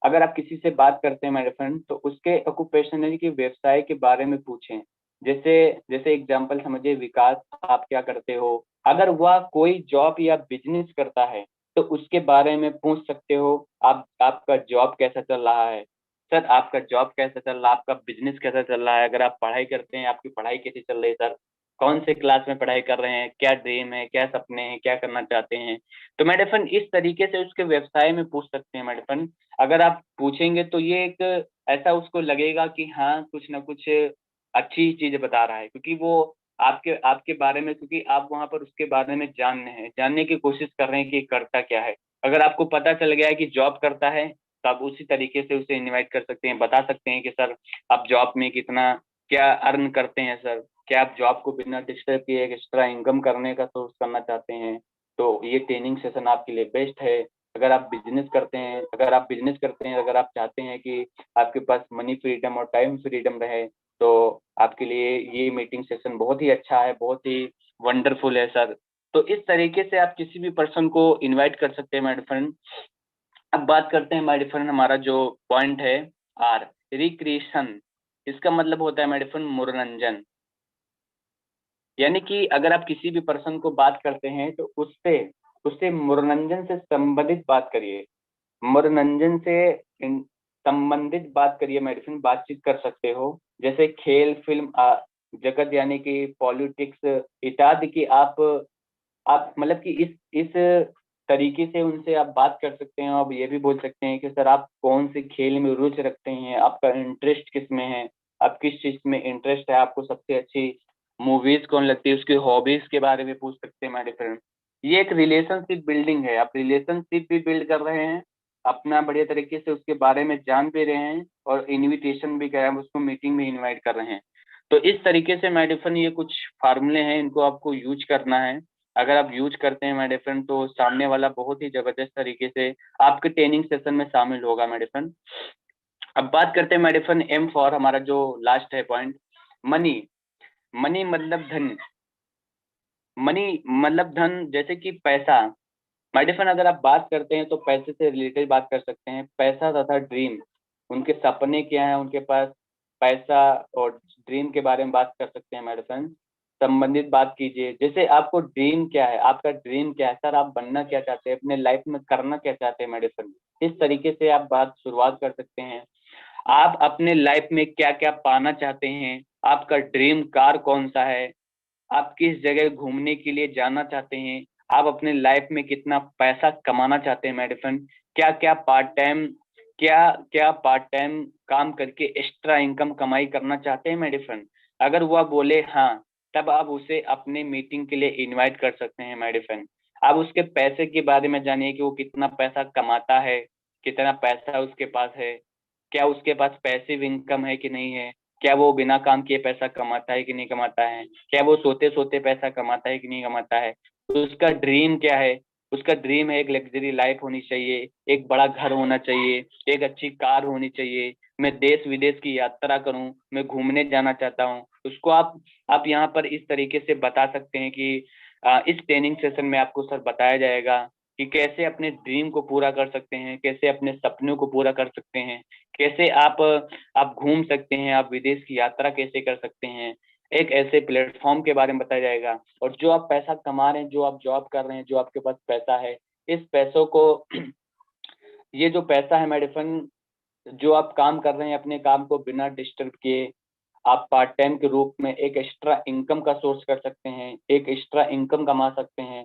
अगर आप किसी से बात करते हैं माय डिफरेंट तो उसके ऑक्यूपेशन यानी कि व्यवसाय के बारे में पूछें। जैसे जैसे एग्जांपल समझिए, विकास आप क्या करते हो, अगर वह कोई जॉब या बिजनेस करता है तो उसके बारे में पूछ सकते हो। आप आपका जॉब कैसा चल रहा है, सर आपका जॉब कैसा चल रहा है, आपका बिजनेस कैसा चल रहा है। अगर आप पढ़ाई करते हैं, आपकी पढ़ाई कैसी चल रही है सर, कौन से क्लास में पढ़ाई कर रहे हैं, क्या ड्रीम है, क्या सपने हैं, क्या करना चाहते हैं। तो मैडम फ्रेंड इस तरीके से उसके व्यवसाय में पूछ सकते हैं मैडम फ्रेंड। अगर आप पूछेंगे तो ये एक ऐसा उसको लगेगा कि हाँ, कुछ ना कुछ अच्छी चीज बता रहा है, क्योंकि वो आपके आपके बारे में, क्योंकि आप वहां पर उसके बारे में जानने की कोशिश कर रहे हैं कि करता क्या है। अगर आपको पता चल गया है कि जॉब करता है तो आप उसी तरीके से उसे इनवाइट कर सकते हैं, बता सकते हैं कि सर आप जॉब में कितना क्या अर्न करते हैं सर, क्या आप जॉब को बिना डिस्टर्ब किए एक एक्स्ट्रा इनकम करने का सोर्स करना चाहते हैं, तो ये ट्रेनिंग सेशन आपके लिए बेस्ट है। अगर आप बिजनेस करते हैं, अगर आप चाहते हैं कि आपके पास मनी फ्रीडम और टाइम फ्रीडम रहे, तो आपके लिए ये मीटिंग सेशन बहुत ही अच्छा है, बहुत ही वंडरफुल है सर। तो इस तरीके से आप किसी भी पर्सन को इनवाइट कर सकते हैं माय फ्रेंड। अब बात करते हैं माय डियर फ्रेंड, हमारा जो पॉइंट है आर, रिक्रिएशन। इसका मतलब होता है माय डियर फ्रेंड मनोरंजन। यानी कि अगर आप किसी भी पर्सन को बात करते हैं तो उससे उससे मनोरंजन से संबंधित बात करिए, मनोरंजन से संबंधित बात करिए माय डियर फ्रेंड, बातचीत कर सकते हो। जैसे खेल, फिल्म, जगत यानी कि पॉलिटिक्स इत्यादि की आप मतलब कि इस तरीके से उनसे आप बात कर सकते हैं। आप ये भी बोल सकते हैं कि सर आप कौन से खेल में रुचि रखते हैं, आपका इंटरेस्ट किस में है, आप किस चीज में इंटरेस्ट है, आपको सबसे अच्छी मूवीज कौन लगती है, उसकी हॉबीज के बारे में पूछ सकते हैं माय फ्रेंड। ये एक रिलेशनशिप बिल्डिंग है, आप रिलेशनशिप भी बिल्ड कर रहे हैं, अपना बढ़िया तरीके से उसके बारे में जान भी रहे हैं, और इनविटेशन भी कर रहे हैं, उसको मीटिंग में इनवाइट कर रहे हैं। तो इस तरीके से माय डियर फ्रेंड ये कुछ फार्मूले हैं, इनको आपको यूज करना है। अगर आप यूज करते हैं माय डियर फ्रेंड तो सामने वाला बहुत ही जबरदस्त तरीके से आपके ट्रेनिंग सेशन में शामिल होगा माय डियर फ्रेंड। अब बात करते हैं my dear friend M for हमारा जो लास्ट है पॉइंट, मनी। मनी मतलब धन, मनी मतलब धन, जैसे कि पैसा। माय डियर फ्रेंड अगर आप बात करते हैं तो पैसे से रिलेटेड बात कर सकते हैं। पैसा तथा ड्रीम, उनके सपने क्या हैं, उनके पास पैसा और ड्रीम के बारे में बात कर सकते हैं माय डियर फ्रेंड। संबंधित बात कीजिए, जैसे आपको ड्रीम क्या है, आपका ड्रीम क्या है सर, आप बनना क्या चाहते हैं, अपने लाइफ में करना क्या चाहते हैं माय डियर फ्रेंड, इस तरीके से आप बात शुरुआत कर सकते हैं। आप अपने लाइफ में क्या क्या पाना चाहते हैं, आपका ड्रीम कार कौन सा है, आप किस जगह घूमने के लिए जाना चाहते हैं, आप अपने लाइफ में कितना पैसा कमाना चाहते हैं माय डियर फ्रेंड, क्या क्या पार्ट टाइम, क्या क्या पार्ट टाइम काम करके एक्स्ट्रा इनकम कमाई करना चाहते हैं माय डियर फ्रेंड। अगर वह बोले हाँ, तब आप उसे अपने मीटिंग के लिए इनवाइट कर सकते हैं माय डियर फ्रेंड। आप उसके पैसे के बारे में जानिए कि वो कितना पैसा कमाता है, कितना पैसा उसके पास है, क्या उसके पास पैसिव इनकम है कि नहीं है, क्या वो बिना काम किए पैसा कमाता है कि नहीं कमाता है, क्या वो सोते सोते पैसा कमाता है कि नहीं कमाता है, तो उसका ड्रीम क्या है। उसका ड्रीम है एक लग्जरी लाइफ होनी चाहिए, एक बड़ा घर होना चाहिए, एक अच्छी कार होनी चाहिए, मैं देश विदेश की यात्रा करूं, मैं घूमने जाना चाहता हूं। उसको आप यहाँ पर इस तरीके से बता सकते हैं कि इस ट्रेनिंग सेशन में आपको सर बताया जाएगा कि कैसे अपने ड्रीम को पूरा कर सकते हैं, कैसे अपने सपनों को पूरा कर सकते हैं, कैसे आप घूम सकते हैं, आप विदेश की यात्रा कैसे कर सकते हैं, एक ऐसे प्लेटफॉर्म के बारे में बताया जाएगा। और जो आप पैसा कमा रहे हैं, जो आप जॉब कर रहे हैं, जो आपके पास पैसा है, इस पैसों को ये जो पैसा है माय डियर, जो आप काम कर रहे हैं अपने काम को बिना डिस्टर्ब किए, आप पार्ट टाइम के रूप में एक एक्स्ट्रा इनकम का सोर्स कर सकते हैं, एक एक्स्ट्रा इनकम कमा सकते हैं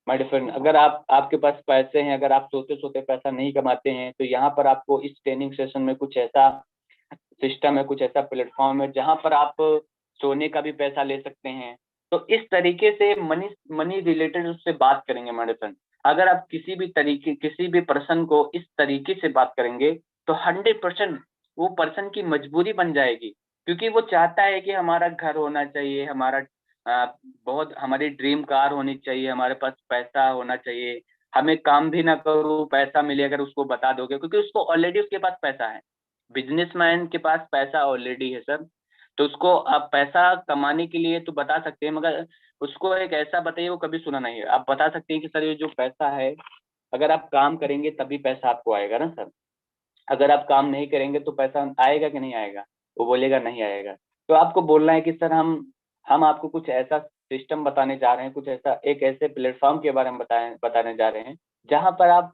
माय डियर फ्रेंड। अगर आपके पास पैसे हैं, अगर आप सोते सोते पैसा नहीं कमाते हैं, तो यहाँ पर आपको इस ट्रेनिंग सेशन में कुछ ऐसा सिस्टम है, कुछ ऐसा प्लेटफॉर्म है जहाँ पर आप सोने का भी पैसा ले सकते हैं। तो इस तरीके से मनी मनी रिलेटेड उससे बात करेंगे मेरे फ्रेंड। अगर आप किसी भी पर्सन को इस तरीके से बात करेंगे तो 100% वो पर्सन की मजबूरी बन जाएगी, क्योंकि वो चाहता है कि हमारा घर होना चाहिए, बहुत हमारी ड्रीम कार होनी चाहिए, हमारे पास पैसा होना चाहिए, हमें काम भी ना करूँ पैसा मिले, अगर उसको बता दोगे, क्योंकि उसको ऑलरेडी उसके पास पैसा है। बिजनेसमैन के पास पैसा ऑलरेडी है सर। तो उसको आप पैसा कमाने के लिए तो बता सकते हैं, मगर उसको एक ऐसा बताइए वो कभी सुना नहीं है। आप बता सकते हैं कि सर ये जो पैसा है, अगर आप काम करेंगे तभी पैसा आपको आएगा ना सर, अगर आप काम नहीं करेंगे तो पैसा आएगा कि नहीं आएगा, वो बोलेगा नहीं आएगा। तो आपको बोलना है कि सर हम आपको कुछ ऐसा सिस्टम बताने जा रहे हैं, कुछ ऐसा एक ऐसे प्लेटफॉर्म के बारे में बताने जा रहे हैं जहां पर आप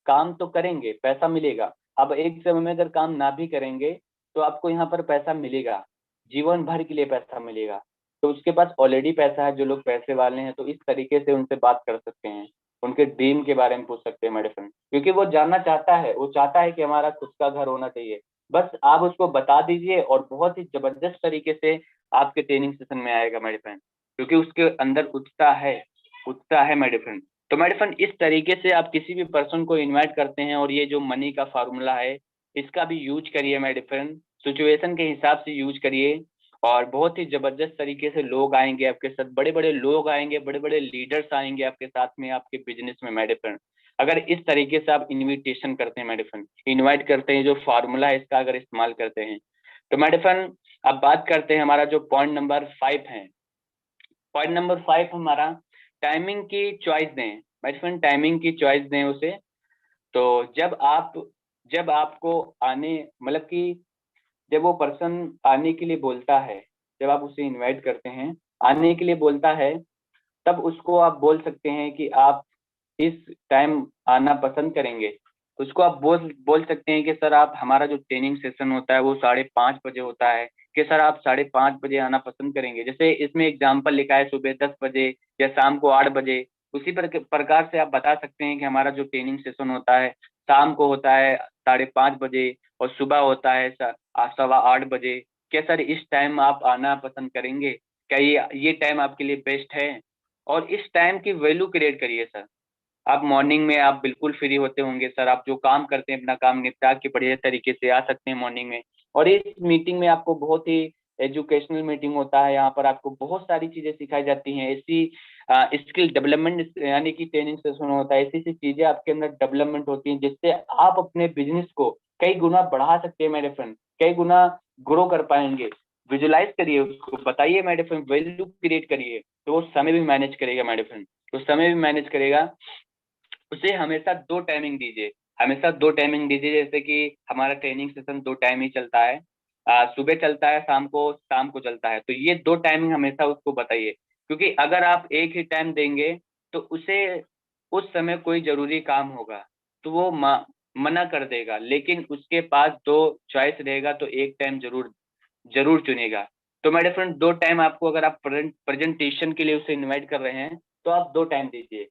काम तो करेंगे, पैसा मिलेगा। अब एक समय में अगर काम ना भी करेंगे तो आपको यहाँ पर पैसा मिलेगा, जीवन भर के लिए पैसा मिलेगा। तो उसके पास ऑलरेडी पैसा है, जो लोग पैसे वाले हैं, तो इस तरीके से उनसे बात कर सकते हैं, उनके ड्रीम के बारे में पूछ सकते हैं मेरे फ्रेंड, क्योंकि वो जानना चाहता है, वो चाहता है कि हमारा खुद का घर होना चाहिए। बस आप उसको बता दीजिए और बहुत ही जबरदस्त तरीके से आपके ट्रेनिंग सेशन में आएगा मेरे फ्रेंड, क्योंकि उसके अंदर उत्साह है मेरे फ्रेंड। तो मेरे फ्रेंड इस तरीके से आप किसी भी पर्सन को इनवाइट करते हैं, और ये जो मनी का फार्मूला है इसका भी यूज करिए मेरे फ्रेंड, सिचुएशन के हिसाब से यूज करिए। और बहुत ही जबरदस्त तरीके से लोग आएंगे आपके साथ, बड़े बड़े लोग आएंगे, बड़े बड़े लीडर्स आएंगे आपके साथ में, आपके बिजनेस में मेरे फ्रेंड। अगर इस तरीके से आप इनविटेशन करते हैं मेरे फ्रेंड, इनवाइट करते हैं, जो फार्मूला है इसका अगर इस्तेमाल करते हैं, तो मेरे फ्रेंड अब बात करते हैं हमारा जो पॉइंट नंबर 5 है। पॉइंट नंबर 5 हमारा, टाइमिंग की चॉइस दें मेरे फ्रेंड, टाइमिंग की चॉइस दें उसे। तो जब आपको आने मतलब कि जब वो पर्सन आने के लिए बोलता है, जब आप उसे इनवाइट करते हैं, आने के लिए बोलता है, तब उसको आप बोल सकते हैं कि आप इस टाइम आना पसंद करेंगे। उसको आप बोल सकते हैं कि सर आप, हमारा जो ट्रेनिंग सेशन होता है वो 5:30 बजे होता है, कि सर आप 5:30 बजे आना पसंद करेंगे। जैसे इसमें एग्जाम्पल लिखा है सुबह 10 बजे या शाम को 8 बजे, उसी प्रकार से आप बता सकते हैं कि हमारा जो ट्रेनिंग सेशन होता है शाम को होता है 5:30 बजे, और सुबह होता है 8:15 बजे। क्या सर इस टाइम आप आना पसंद करेंगे? क्या ये टाइम आपके लिए बेस्ट है? और इस टाइम की वैल्यू क्रिएट करिए सर। आप मॉर्निंग में आप बिल्कुल फ्री होते होंगे सर, आप जो काम करते हैं अपना काम निपटा के बढ़िया तरीके से आ सकते हैं मॉर्निंग में, और इस मीटिंग में आपको बहुत ही एजुकेशनल मीटिंग होता है। यहाँ पर आपको बहुत सारी चीजें सिखाई जाती हैं, ऐसी स्किल डेवलपमेंट यानी कि ट्रेनिंग सेशन होता है, ऐसी ऐसी चीजें आपके अंदर डेवलपमेंट होती हैं जिससे आप अपने बिजनेस को कई गुना बढ़ा सकते हैं मेरे फ्रेंड, कई गुना ग्रो कर पाएंगे। विजुलाइज करिए उसको, बताइए मेरे फ्रेंड, वैल्यू क्रिएट करिए, तो वो समय भी मैनेज करेगा मेरे फ्रेंड, तो समय भी मैनेज करेगा। उसे हमेशा 2 टाइमिंग दीजिए, हमेशा 2 टाइमिंग दीजिए। जैसे कि हमारा ट्रेनिंग सेशन 2 टाइम ही चलता है, सुबह चलता है, शाम को चलता है, तो ये 2 टाइमिंग हमेशा उसको बताइए। क्योंकि अगर आप एक ही टाइम देंगे तो उसे उस समय कोई जरूरी काम होगा तो वो मना कर देगा, लेकिन उसके पास 2 चॉइस रहेगा तो एक टाइम जरूर जरूर चुनेगा। तो मेरे फ्रेंड 2 टाइम आपको, अगर आप प्रेजेंटेशन के लिए उसे इनवाइट कर रहे हैं तो आप 2 टाइम दीजिए।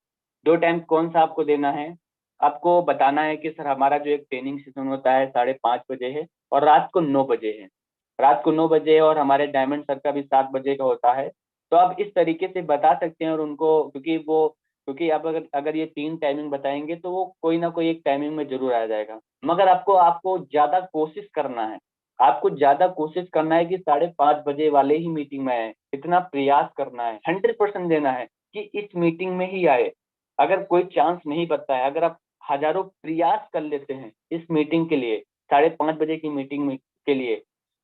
2 टाइम कौन सा आपको देना है, आपको बताना है कि सर हमारा जो एक ट्रेनिंग सेशन होता है 5:30 बजे है और रात को 9 बजे है, रात को 9 बजे है, और हमारे डायमंड सर का भी 7 बजे का होता है। तो आप इस तरीके से बता सकते हैं और उनको, क्योंकि आप अगर ये 3 टाइमिंग बताएंगे तो वो कोई ना कोई एक टाइमिंग में जरूर आ जाएगा। मगर आपको आपको ज्यादा कोशिश करना है, आपको ज्यादा कोशिश करना है कि 5:30 बजे वाले ही मीटिंग में आए, इतना प्रयास करना है, 100% देना है कि इस मीटिंग में ही आए। अगर कोई चांस नहीं बनता है, अगर आप हजारों प्रयास कर लेते हैं इस मीटिंग के लिए, 5:30 बजे की मीटिंग में के लिए,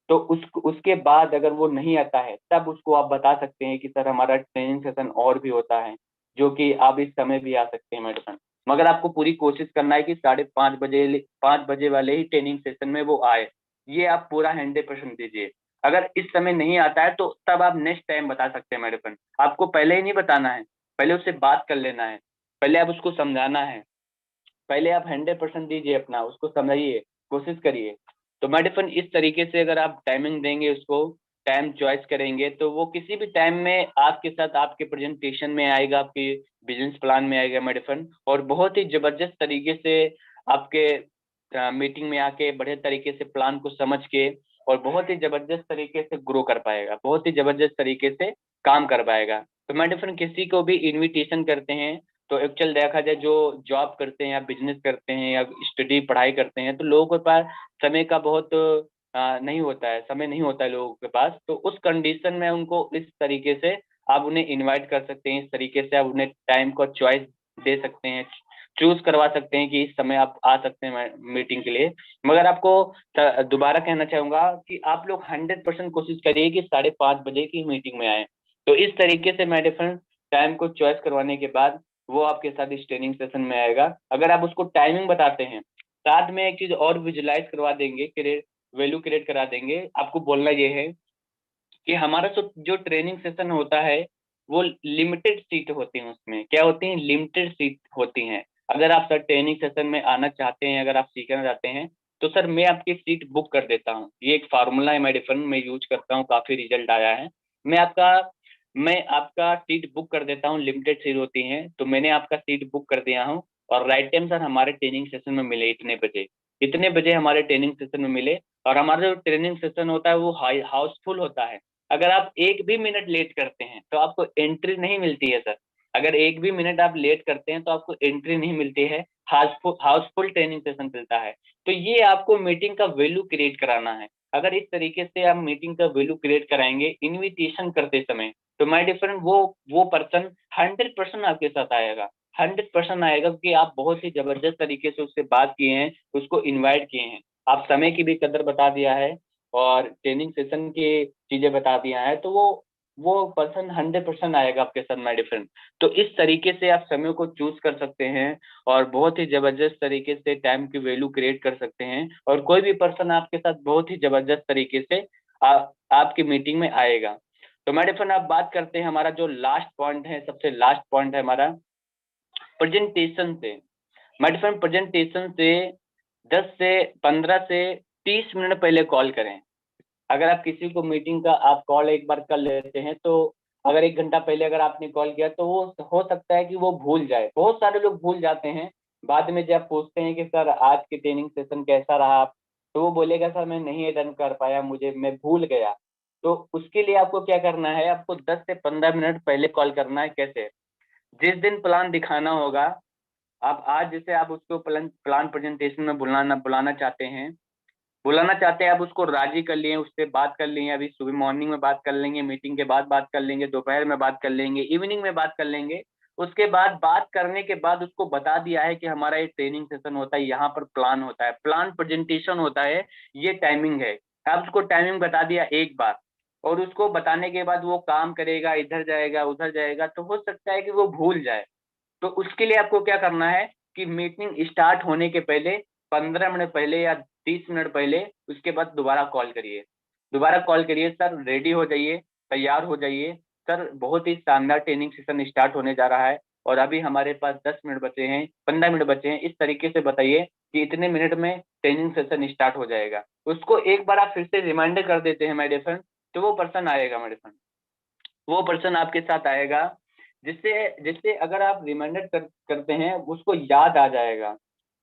तो उसके बाद अगर वो नहीं आता है तब उसको आप बता सकते हैं कि सर हमारा ट्रेनिंग सेशन और भी होता है, जो कि आप इस समय भी आ सकते हैं मैडम। मगर आपको पूरी कोशिश करना है कि 5:30 बजे वाले ही ट्रेनिंग सेशन में वो आए, ये आप पूरा 100% दीजिए। अगर इस समय नहीं आता है तो तब आप नेक्स्ट टाइम बता सकते हैं मेरे फ्रेंड, आपको पहले ही नहीं बताना है, पहले उससे बात कर लेना है, पहले आप उसको समझाना है, पहले आप 100% दीजिए अपना, उसको समझाइए, कोशिश करिए। तो मेरे फ्रेंड इस तरीके से अगर आप टाइमिंग देंगे, उसको टाइम चॉइस करेंगे, तो वो किसी भी टाइम में आपके साथ आपके प्रेजेंटेशन में आएगा, आपके बिजनेस प्लान में आएगा मेरे फ्रेंड, और बहुत ही जबरदस्त तरीके से आपके मीटिंग में आके बढ़िया तरीके से प्लान को समझ के और बहुत ही जबरदस्त तरीके से ग्रो कर पाएगा, बहुत ही जबरदस्त तरीके से काम कर पाएगा। तो मैं डिफरेंट किसी को भी इनविटेशन करते हैं तो एक्चुअल देखा जाए, जो जॉब करते हैं या बिजनेस करते हैं या स्टडी पढ़ाई करते हैं, तो लोगों के पास समय का बहुत नहीं होता है, समय नहीं होता है लोगों के पास। तो उस कंडीशन में उनको इस तरीके से आप उन्हें इनवाइट कर सकते हैं, इस तरीके से आप उन्हें टाइम को चॉइस दे सकते हैं, चूज करवा सकते हैं कि इस समय आप आ सकते हैं मीटिंग के लिए। मगर आपको दोबारा कहना चाहूंगा कि आप लोग 100% कोशिश करिए कि 5:30 बजे की मीटिंग में आए। तो इस तरीके से मैं डिफरेंट टाइम को चॉइस करवाने के बाद वो आपके साथ इस ट्रेनिंग सेशन में आएगा। अगर आप उसको टाइमिंग बताते हैं, साथ में एक चीज और विजुलाइज करवा देंगे, वैल्यू क्रिएट करा देंगे। आपको बोलना ये है कि हमारा जो ट्रेनिंग सेशन होता है वो लिमिटेड सीट होती हैं, उसमें क्या होती हैं, लिमिटेड सीट होती हैं। अगर आप सर ट्रेनिंग सेशन में आना चाहते हैं, अगर आप सीखना चाहते हैं, तो सर मैं आपकी सीट बुक कर देता हूँ। ये एक फार्मूला है मेरे फंड में, यूज करता हूँ, काफी रिजल्ट आया है। मैं आपका सीट बुक कर देता हूँ, लिमिटेड सीट होती हैं, तो मैंने आपका सीट बुक कर दिया हूँ। और राइट टाइम सर हमारे ट्रेनिंग सेशन में मिले, इतने बजे हमारे ट्रेनिंग सेशन में मिले। और हमारा जो ट्रेनिंग सेशन होता है वो हाउसफुल होता है। अगर आप एक भी मिनट लेट करते हैं तो आपको एंट्री नहीं मिलती है सर, अगर एक भी मिनट आप लेट करते हैं तो आपको एंट्री नहीं मिलती है। हाउसफुल ट्रेनिंग सेशन चलता है। तो ये आपको मीटिंग का वैल्यू क्रिएट कराना है। अगर इस तरीके से आप मीटिंग का वैल्यू क्रिएट कराएंगे इनविटेशन करते समय, तो माय डिफरेंट वो पर्सन 100% आपके साथ आएगा, 100% आएगा, क्योंकि आप बहुत ही जबरदस्त तरीके से उससे बात किए हैं, उसको इन्वाइट किए हैं, आप समय की भी कदर बता दिया है और ट्रेनिंग सेशन की चीजें बता दिया है, तो वो पर्सन 100% आएगा आपके साथ माय डिफरेंट। तो इस तरीके से आप समय को चूज कर सकते हैं और बहुत ही जबरदस्त तरीके से टाइम की वैल्यू क्रिएट कर सकते हैं, और कोई भी पर्सन आपके साथ बहुत ही जबरदस्त तरीके से आपकी मीटिंग में आएगा। तो माय डिफरेंट आप बात करते हैं, हमारा जो लास्ट पॉइंट है, सबसे लास्ट पॉइंट है हमारा प्रेजेंटेशन से। माय डिफरेंट प्रेजेंटेशन से 10 से 15 से 30 मिनट पहले कॉल करें। अगर आप किसी को मीटिंग का आप कॉल एक बार कर लेते हैं, तो अगर 1 घंटा पहले अगर आपने कॉल किया तो वो हो सकता है कि वो भूल जाए, बहुत सारे लोग भूल जाते हैं। बाद में जब पूछते हैं कि सर आज की ट्रेनिंग सेशन कैसा रहा, तो वो बोलेगा सर मैं नहीं अटेंड कर पाया, मैं भूल गया। तो उसके लिए आपको क्या करना है, आपको 10 से 15 मिनट पहले कॉल करना है। कैसे, जिस दिन प्लान दिखाना होगा, आप आज जैसे आप उसको प्लान प्रेजेंटेशन में बुलाना चाहते हैं, बुलाना चाहते हैं आप उसको राजी कर लिए, उससे बात कर लिए, अभी सुबह मॉर्निंग में बात कर लेंगे, मीटिंग के बाद बात कर लेंगे, दोपहर में बात कर लेंगे, इवनिंग में बात कर लेंगे। उसके बाद बात करने के बाद उसको बता दिया है कि हमारा ये ट्रेनिंग सेशन होता है, यहाँ पर प्लान होता है, प्लान प्रेजेंटेशन होता है, ये टाइमिंग है। आप उसको टाइमिंग बता दिया एक बार, और उसको बताने के बाद वो काम करेगा, इधर जाएगा उधर जाएगा, तो हो सकता है कि वो भूल जाए। तो उसके लिए आपको क्या करना है कि मीटिंग स्टार्ट होने के पहले 15 मिनट पहले या 30 मिनट पहले उसके बाद दोबारा कॉल करिए। दोबारा कॉल करिए, सर रेडी हो जाइए, तैयार हो जाइए, सर बहुत ही शानदार ट्रेनिंग सेशन स्टार्ट होने जा रहा है और अभी हमारे पास 10 मिनट बचे हैं, 15 मिनट बचे हैं, इस तरीके से बताइए कि इतने मिनट में ट्रेनिंग सेशन स्टार्ट हो जाएगा। उसको एक बार आप फिर से रिमाइंडर कर देते हैं मेरे फ्रेंड, तो वो पर्सन आएगा मेरे फ्रेंड, वो पर्सन आपके साथ आएगा, जिससे जिससे अगर आप रिमाइंडर करते हैं उसको याद आ जाएगा,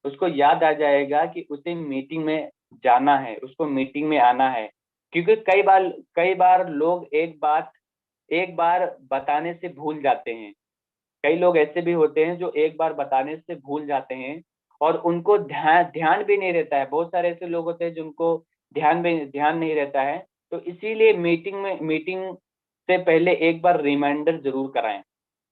उसको याद आ जाएगा कि उसे मीटिंग में जाना है, उसको मीटिंग में आना है। क्योंकि कई बार लोग एक बार बताने से भूल जाते हैं। कई लोग ऐसे भी होते हैं जो एक बार बताने से भूल जाते हैं और उनको ध्यान ध्यान भी नहीं रहता है। बहुत सारे ऐसे लोग होते हैं जिनको ध्यान नहीं रहता है। तो इसीलिए मीटिंग से पहले एक बार रिमाइंडर जरूर कराएं,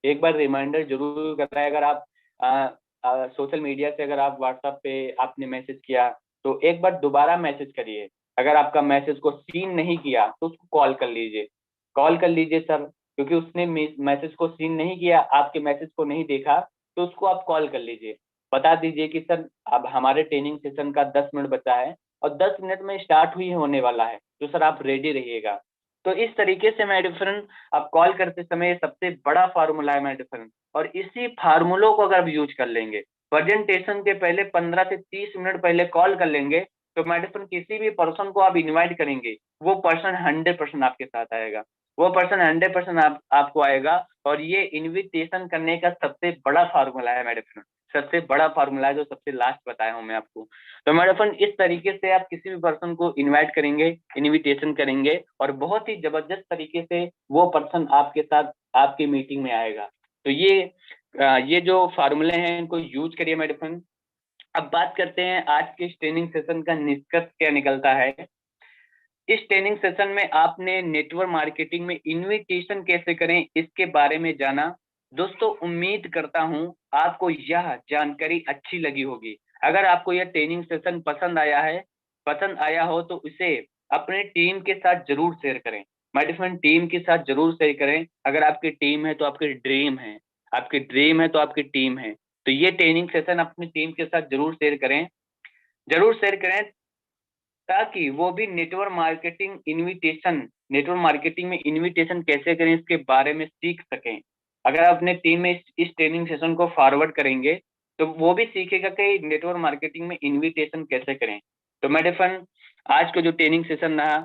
एक बार रिमाइंडर जरूर कराएं। अगर आप सोशल मीडिया से अगर आप व्हाट्सएप पे आपने मैसेज किया तो एक बार दोबारा मैसेज करिए। अगर आपका मैसेज को सीन नहीं किया तो उसको कॉल कर लीजिए सर, क्योंकि उसने मैसेज को सीन नहीं किया, आपके मैसेज को नहीं देखा, तो उसको आप कॉल कर लीजिए, बता दीजिए कि सर अब हमारे ट्रेनिंग सेशन का 10 मिनट बचा है और 10 मिनट में स्टार्ट हुई होने वाला है, तो सर आप रेडी रहिएगा। तो इस तरीके से मेरे फ्रेंड आप कॉल करते समय सबसे बड़ा फार्मूला है मेरे फ्रेंड, और इसी फार्मूलों को अगर आप यूज कर लेंगे, प्रेजेंटेशन के पहले 15 से 30 मिनट पहले कॉल कर लेंगे, तो मेरे फ्रेंड किसी भी पर्सन को आप इनवाइट करेंगे, वो पर्सन 100% आपके साथ आएगा, वो पर्सन 100% आपको आएगा। और ये इनविटेशन करने का सबसे बड़ा फार्मूला है मेरे फ्रेंड, सबसे बड़ा फार्मूला है जो सबसे लास्ट बताया हूं मैं आपको। तो मेरे फ्रेंड इस तरीके से आप किसी भी पर्सन को इनवाइट करेंगे, इनविटेशन करेंगे, और बहुत ही जबरदस्त तरीके से वो पर्सन आपके साथ आपकी मीटिंग में आएगा। तो ये जो फार्मूले हैं इनको यूज करिए मेरे फ्रेंड। अब बात करते हैं आज के इस ट्रेनिंग सेशन का निष्कर्ष क्या निकलता है। इस ट्रेनिंग सेशन में आपने नेटवर्क मार्केटिंग में इन्विटेशन कैसे करें इसके बारे में जाना। दोस्तों उम्मीद करता हूं आपको यह जानकारी अच्छी लगी होगी। अगर आपको यह ट्रेनिंग सेशन पसंद आया हो तो इसे अपने टीम के साथ जरूर शेयर करें। माय डिफरेंट टीम के साथ जरूर शेयर करें। अगर आपकी टीम है तो आपकी ड्रीम है, आपकी ड्रीम है तो आपकी टीम है। तो ये ट्रेनिंग सेशन अपनी टीम के साथ जरूर शेयर करें, जरूर शेयर करें, ताकि वो भी नेटवर्क मार्केटिंग में इनविटेशन कैसे करें इसके बारे में सीख सकें। अगर आप अपने टीम में इस ट्रेनिंग सेशन को फॉरवर्ड करेंगे तो वो भी सीखेगा कि नेटवर्क मार्केटिंग में इनविटेशन कैसे करें। तो मेरे फ्रेंड आज का जो ट्रेनिंग सेशन रहा,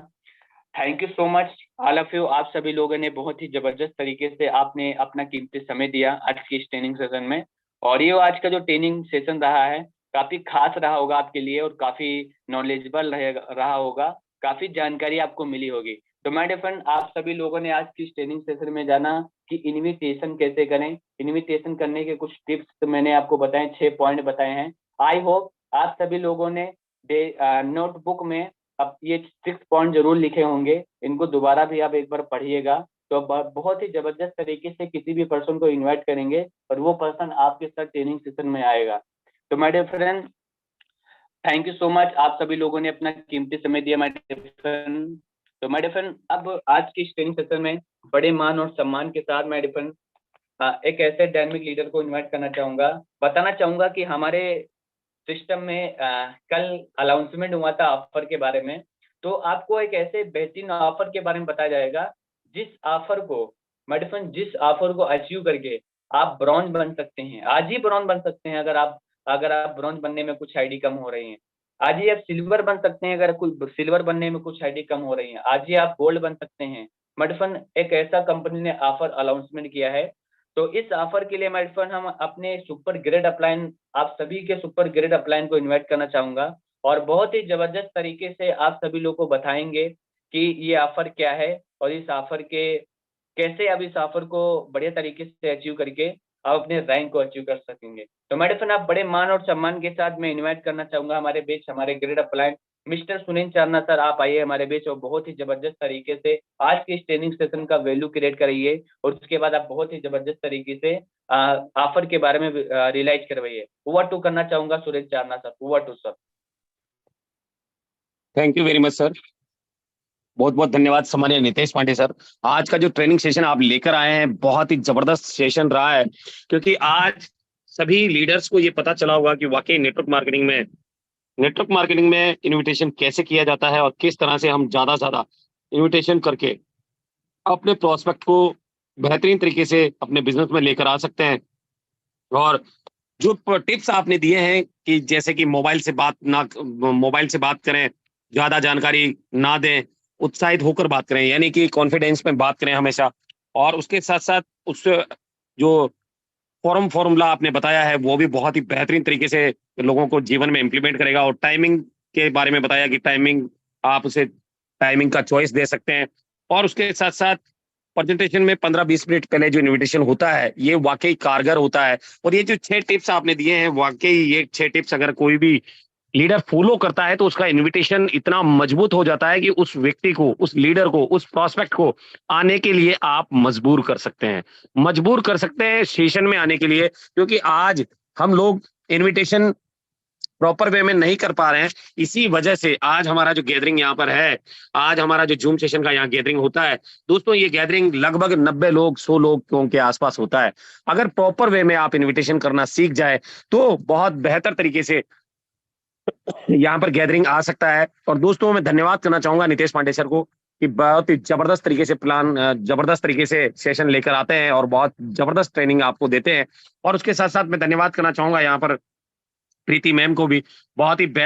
thank you so much all of you. आप सभी लोगों ने बहुत ही जबरदस्त तरीके से आपने अपना कीमती समय दिया आज की इस ट्रेनिंग सेशन में। और ये आज का जो ट्रेनिंग सेशन रहा है काफी खास रहा होगा आपके लिए और काफी नॉलेजेबल रहा होगा, काफी जानकारी आपको मिली होगी। तो माय डियर फ्रेंड आप सभी लोगों ने आज की इस ट्रेनिंग सेशन में जाना कि इनविटेशन कैसे करें। इनविटेशन करने के कुछ टिप्स तो मैंने आपको बताए, 6 पॉइंट बताए हैं। आई होप आप सभी लोगों ने नोटबुक में अब ये 6 पॉइंट जरूर लिखे होंगे, इनको दोबारा भी आप एक बार पढ़िएगा। तो बहुत ही जबरदस्त तरीके से किसी भी पर्सन को इनवाइट करेंगे और वो पर्सन आपके साथ ट्रेनिंग सेशन में आएगा। तो my dear friend thank you so much, आप सभी लोगों ने अपना कीमती समय दिया माय डियर फ्रेंड। तो माय डियर फ्रेंड अब आज की ट्रेनिंग सेशन में बड़े मान और सम्मान के साथ माय डियर फ्रेंड एक ऐसे डायनेमिक लीडर को इनवाइट करना चाहूंगा। बताना चाहूंगा कि हमारे सिस्टम में कल अनाउंसमेंट हुआ था ऑफर के बारे में। तो आपको एक ऐसे बेहतरीन ऑफर के बारे में बताया जाएगा जिस ऑफर को मेडिफिन जिस ऑफर को अचीव करके आप ब्रॉन्ज बन सकते हैं, आज ही ब्रॉन्ज बन सकते हैं। अगर आप ब्रॉन्ज बनने में कुछ आईडी कम हो रही है, आज ही आप सिल्वर बन सकते हैं। अगर कोई सिल्वर बनने में कुछ आईडी कम हो रही है, आज ही आप गोल्ड बन सकते हैं। मेडिफिन एक ऐसा कंपनी ने ऑफर अनाउंसमेंट किया है। तो इस ऑफर के लिए माय फ्रेंड हम अपने सुपर ग्रेड अपलाइन, आप सभी के सुपर ग्रेड अपलाइन को इनवाइट करना चाहूंगा और बहुत ही जबरदस्त तरीके से आप सभी लोग को बताएंगे कि ये ऑफर क्या है और इस ऑफर के कैसे आप इस ऑफर को बढ़िया तरीके से अचीव करके आप अपने रैंक को अचीव कर सकेंगे। तो मेरे फ्रेंड, आप बड़े मान और सम्मान के साथ मैं इनवाइट करना चाहूंगा हमारे बीच हमारे great upline mister Sunil Charna sir, आप आइए हमारे बीच और बहुत ही जबरदस्त तरीके से आज के इस ट्रेनिंग सेशन का वैल्यू क्रिएट करिए और उसके बाद आप बहुत ही जबरदस्त तरीके से ऑफर के बारे में रियलाइज करवाइए। ओवर टू करना चाहूंगा Sunil Charna sir, over to sir. Thank you very much sir. बहुत बहुत धन्यवाद सम्मानीय नितेश पांडे सर। आज का जो ट्रेनिंग सेशन आप लेकर आए हैं बहुत ही जबरदस्त सेशन रहा है, क्योंकि आज सभी लीडर्स को ये पता चला होगा कि वाकई नेटवर्क मार्केटिंग में इन्विटेशन कैसे किया जाता है और किस तरह से हम ज्यादा से ज्यादा इन्विटेशन करके अपने प्रोस्पेक्ट को बेहतरीन तरीके से अपने बिजनेस में लेकर आ सकते हैं। और जो टिप्स आपने दिए हैं कि जैसे कि मोबाइल से बात करें, ज्यादा जानकारी ना दें, उत्साहित होकर बात करें, यानी कि कॉन्फिडेंस में बात करें हमेशा। और उसके साथ साथ उस जो फॉर्मूला आपने बताया है वो भी बहुत ही बेहतरीन तरीके से लोगों को जीवन में इम्प्लीमेंट करेगा। और टाइमिंग के बारे में बताया कि आप उसे टाइमिंग का चॉइस दे सकते हैं। और उसके साथ साथ प्रेजेंटेशन में 15-20 मिनट पहले जो इनविटेशन होता है ये वाकई कारगर होता है। और ये जो 6 टिप्स आपने दिए हैं, वाकई ये 6 टिप्स अगर कोई भी लीडर फॉलो करता है तो उसका इनविटेशन इतना मजबूत हो जाता है कि उस व्यक्ति को, उस लीडर को, उस प्रोस्पेक्ट को आने के लिए आप मजबूर कर सकते हैं सेशन में आने के लिए। क्योंकि आज हम लोग इनविटेशन प्रॉपर वे में नहीं कर पा रहे हैं, इसी वजह से आज हमारा जो गैदरिंग यहाँ पर है, आज हमारा जो जूम सेशन का यहाँ गैदरिंग होता है दोस्तों, ये गैदरिंग लगभग 90 लोग 100 लोगों के आसपास होता है। अगर प्रॉपर वे में आप इनविटेशन करना सीख जाए तो बहुत बेहतर तरीके से यहाँ पर गैदरिंग आ सकता है। और दोस्तों मैं धन्यवाद करना चाहूंगा नितेश पांडे सर को कि बहुत ही जबरदस्त तरीके से सेशन लेकर आते हैं और बहुत जबरदस्त ट्रेनिंग आपको देते हैं। और उसके साथ साथ मैं धन्यवाद करना चाहूंगा यहाँ पर प्रीति मैम को भी, बहुत ही बेहतर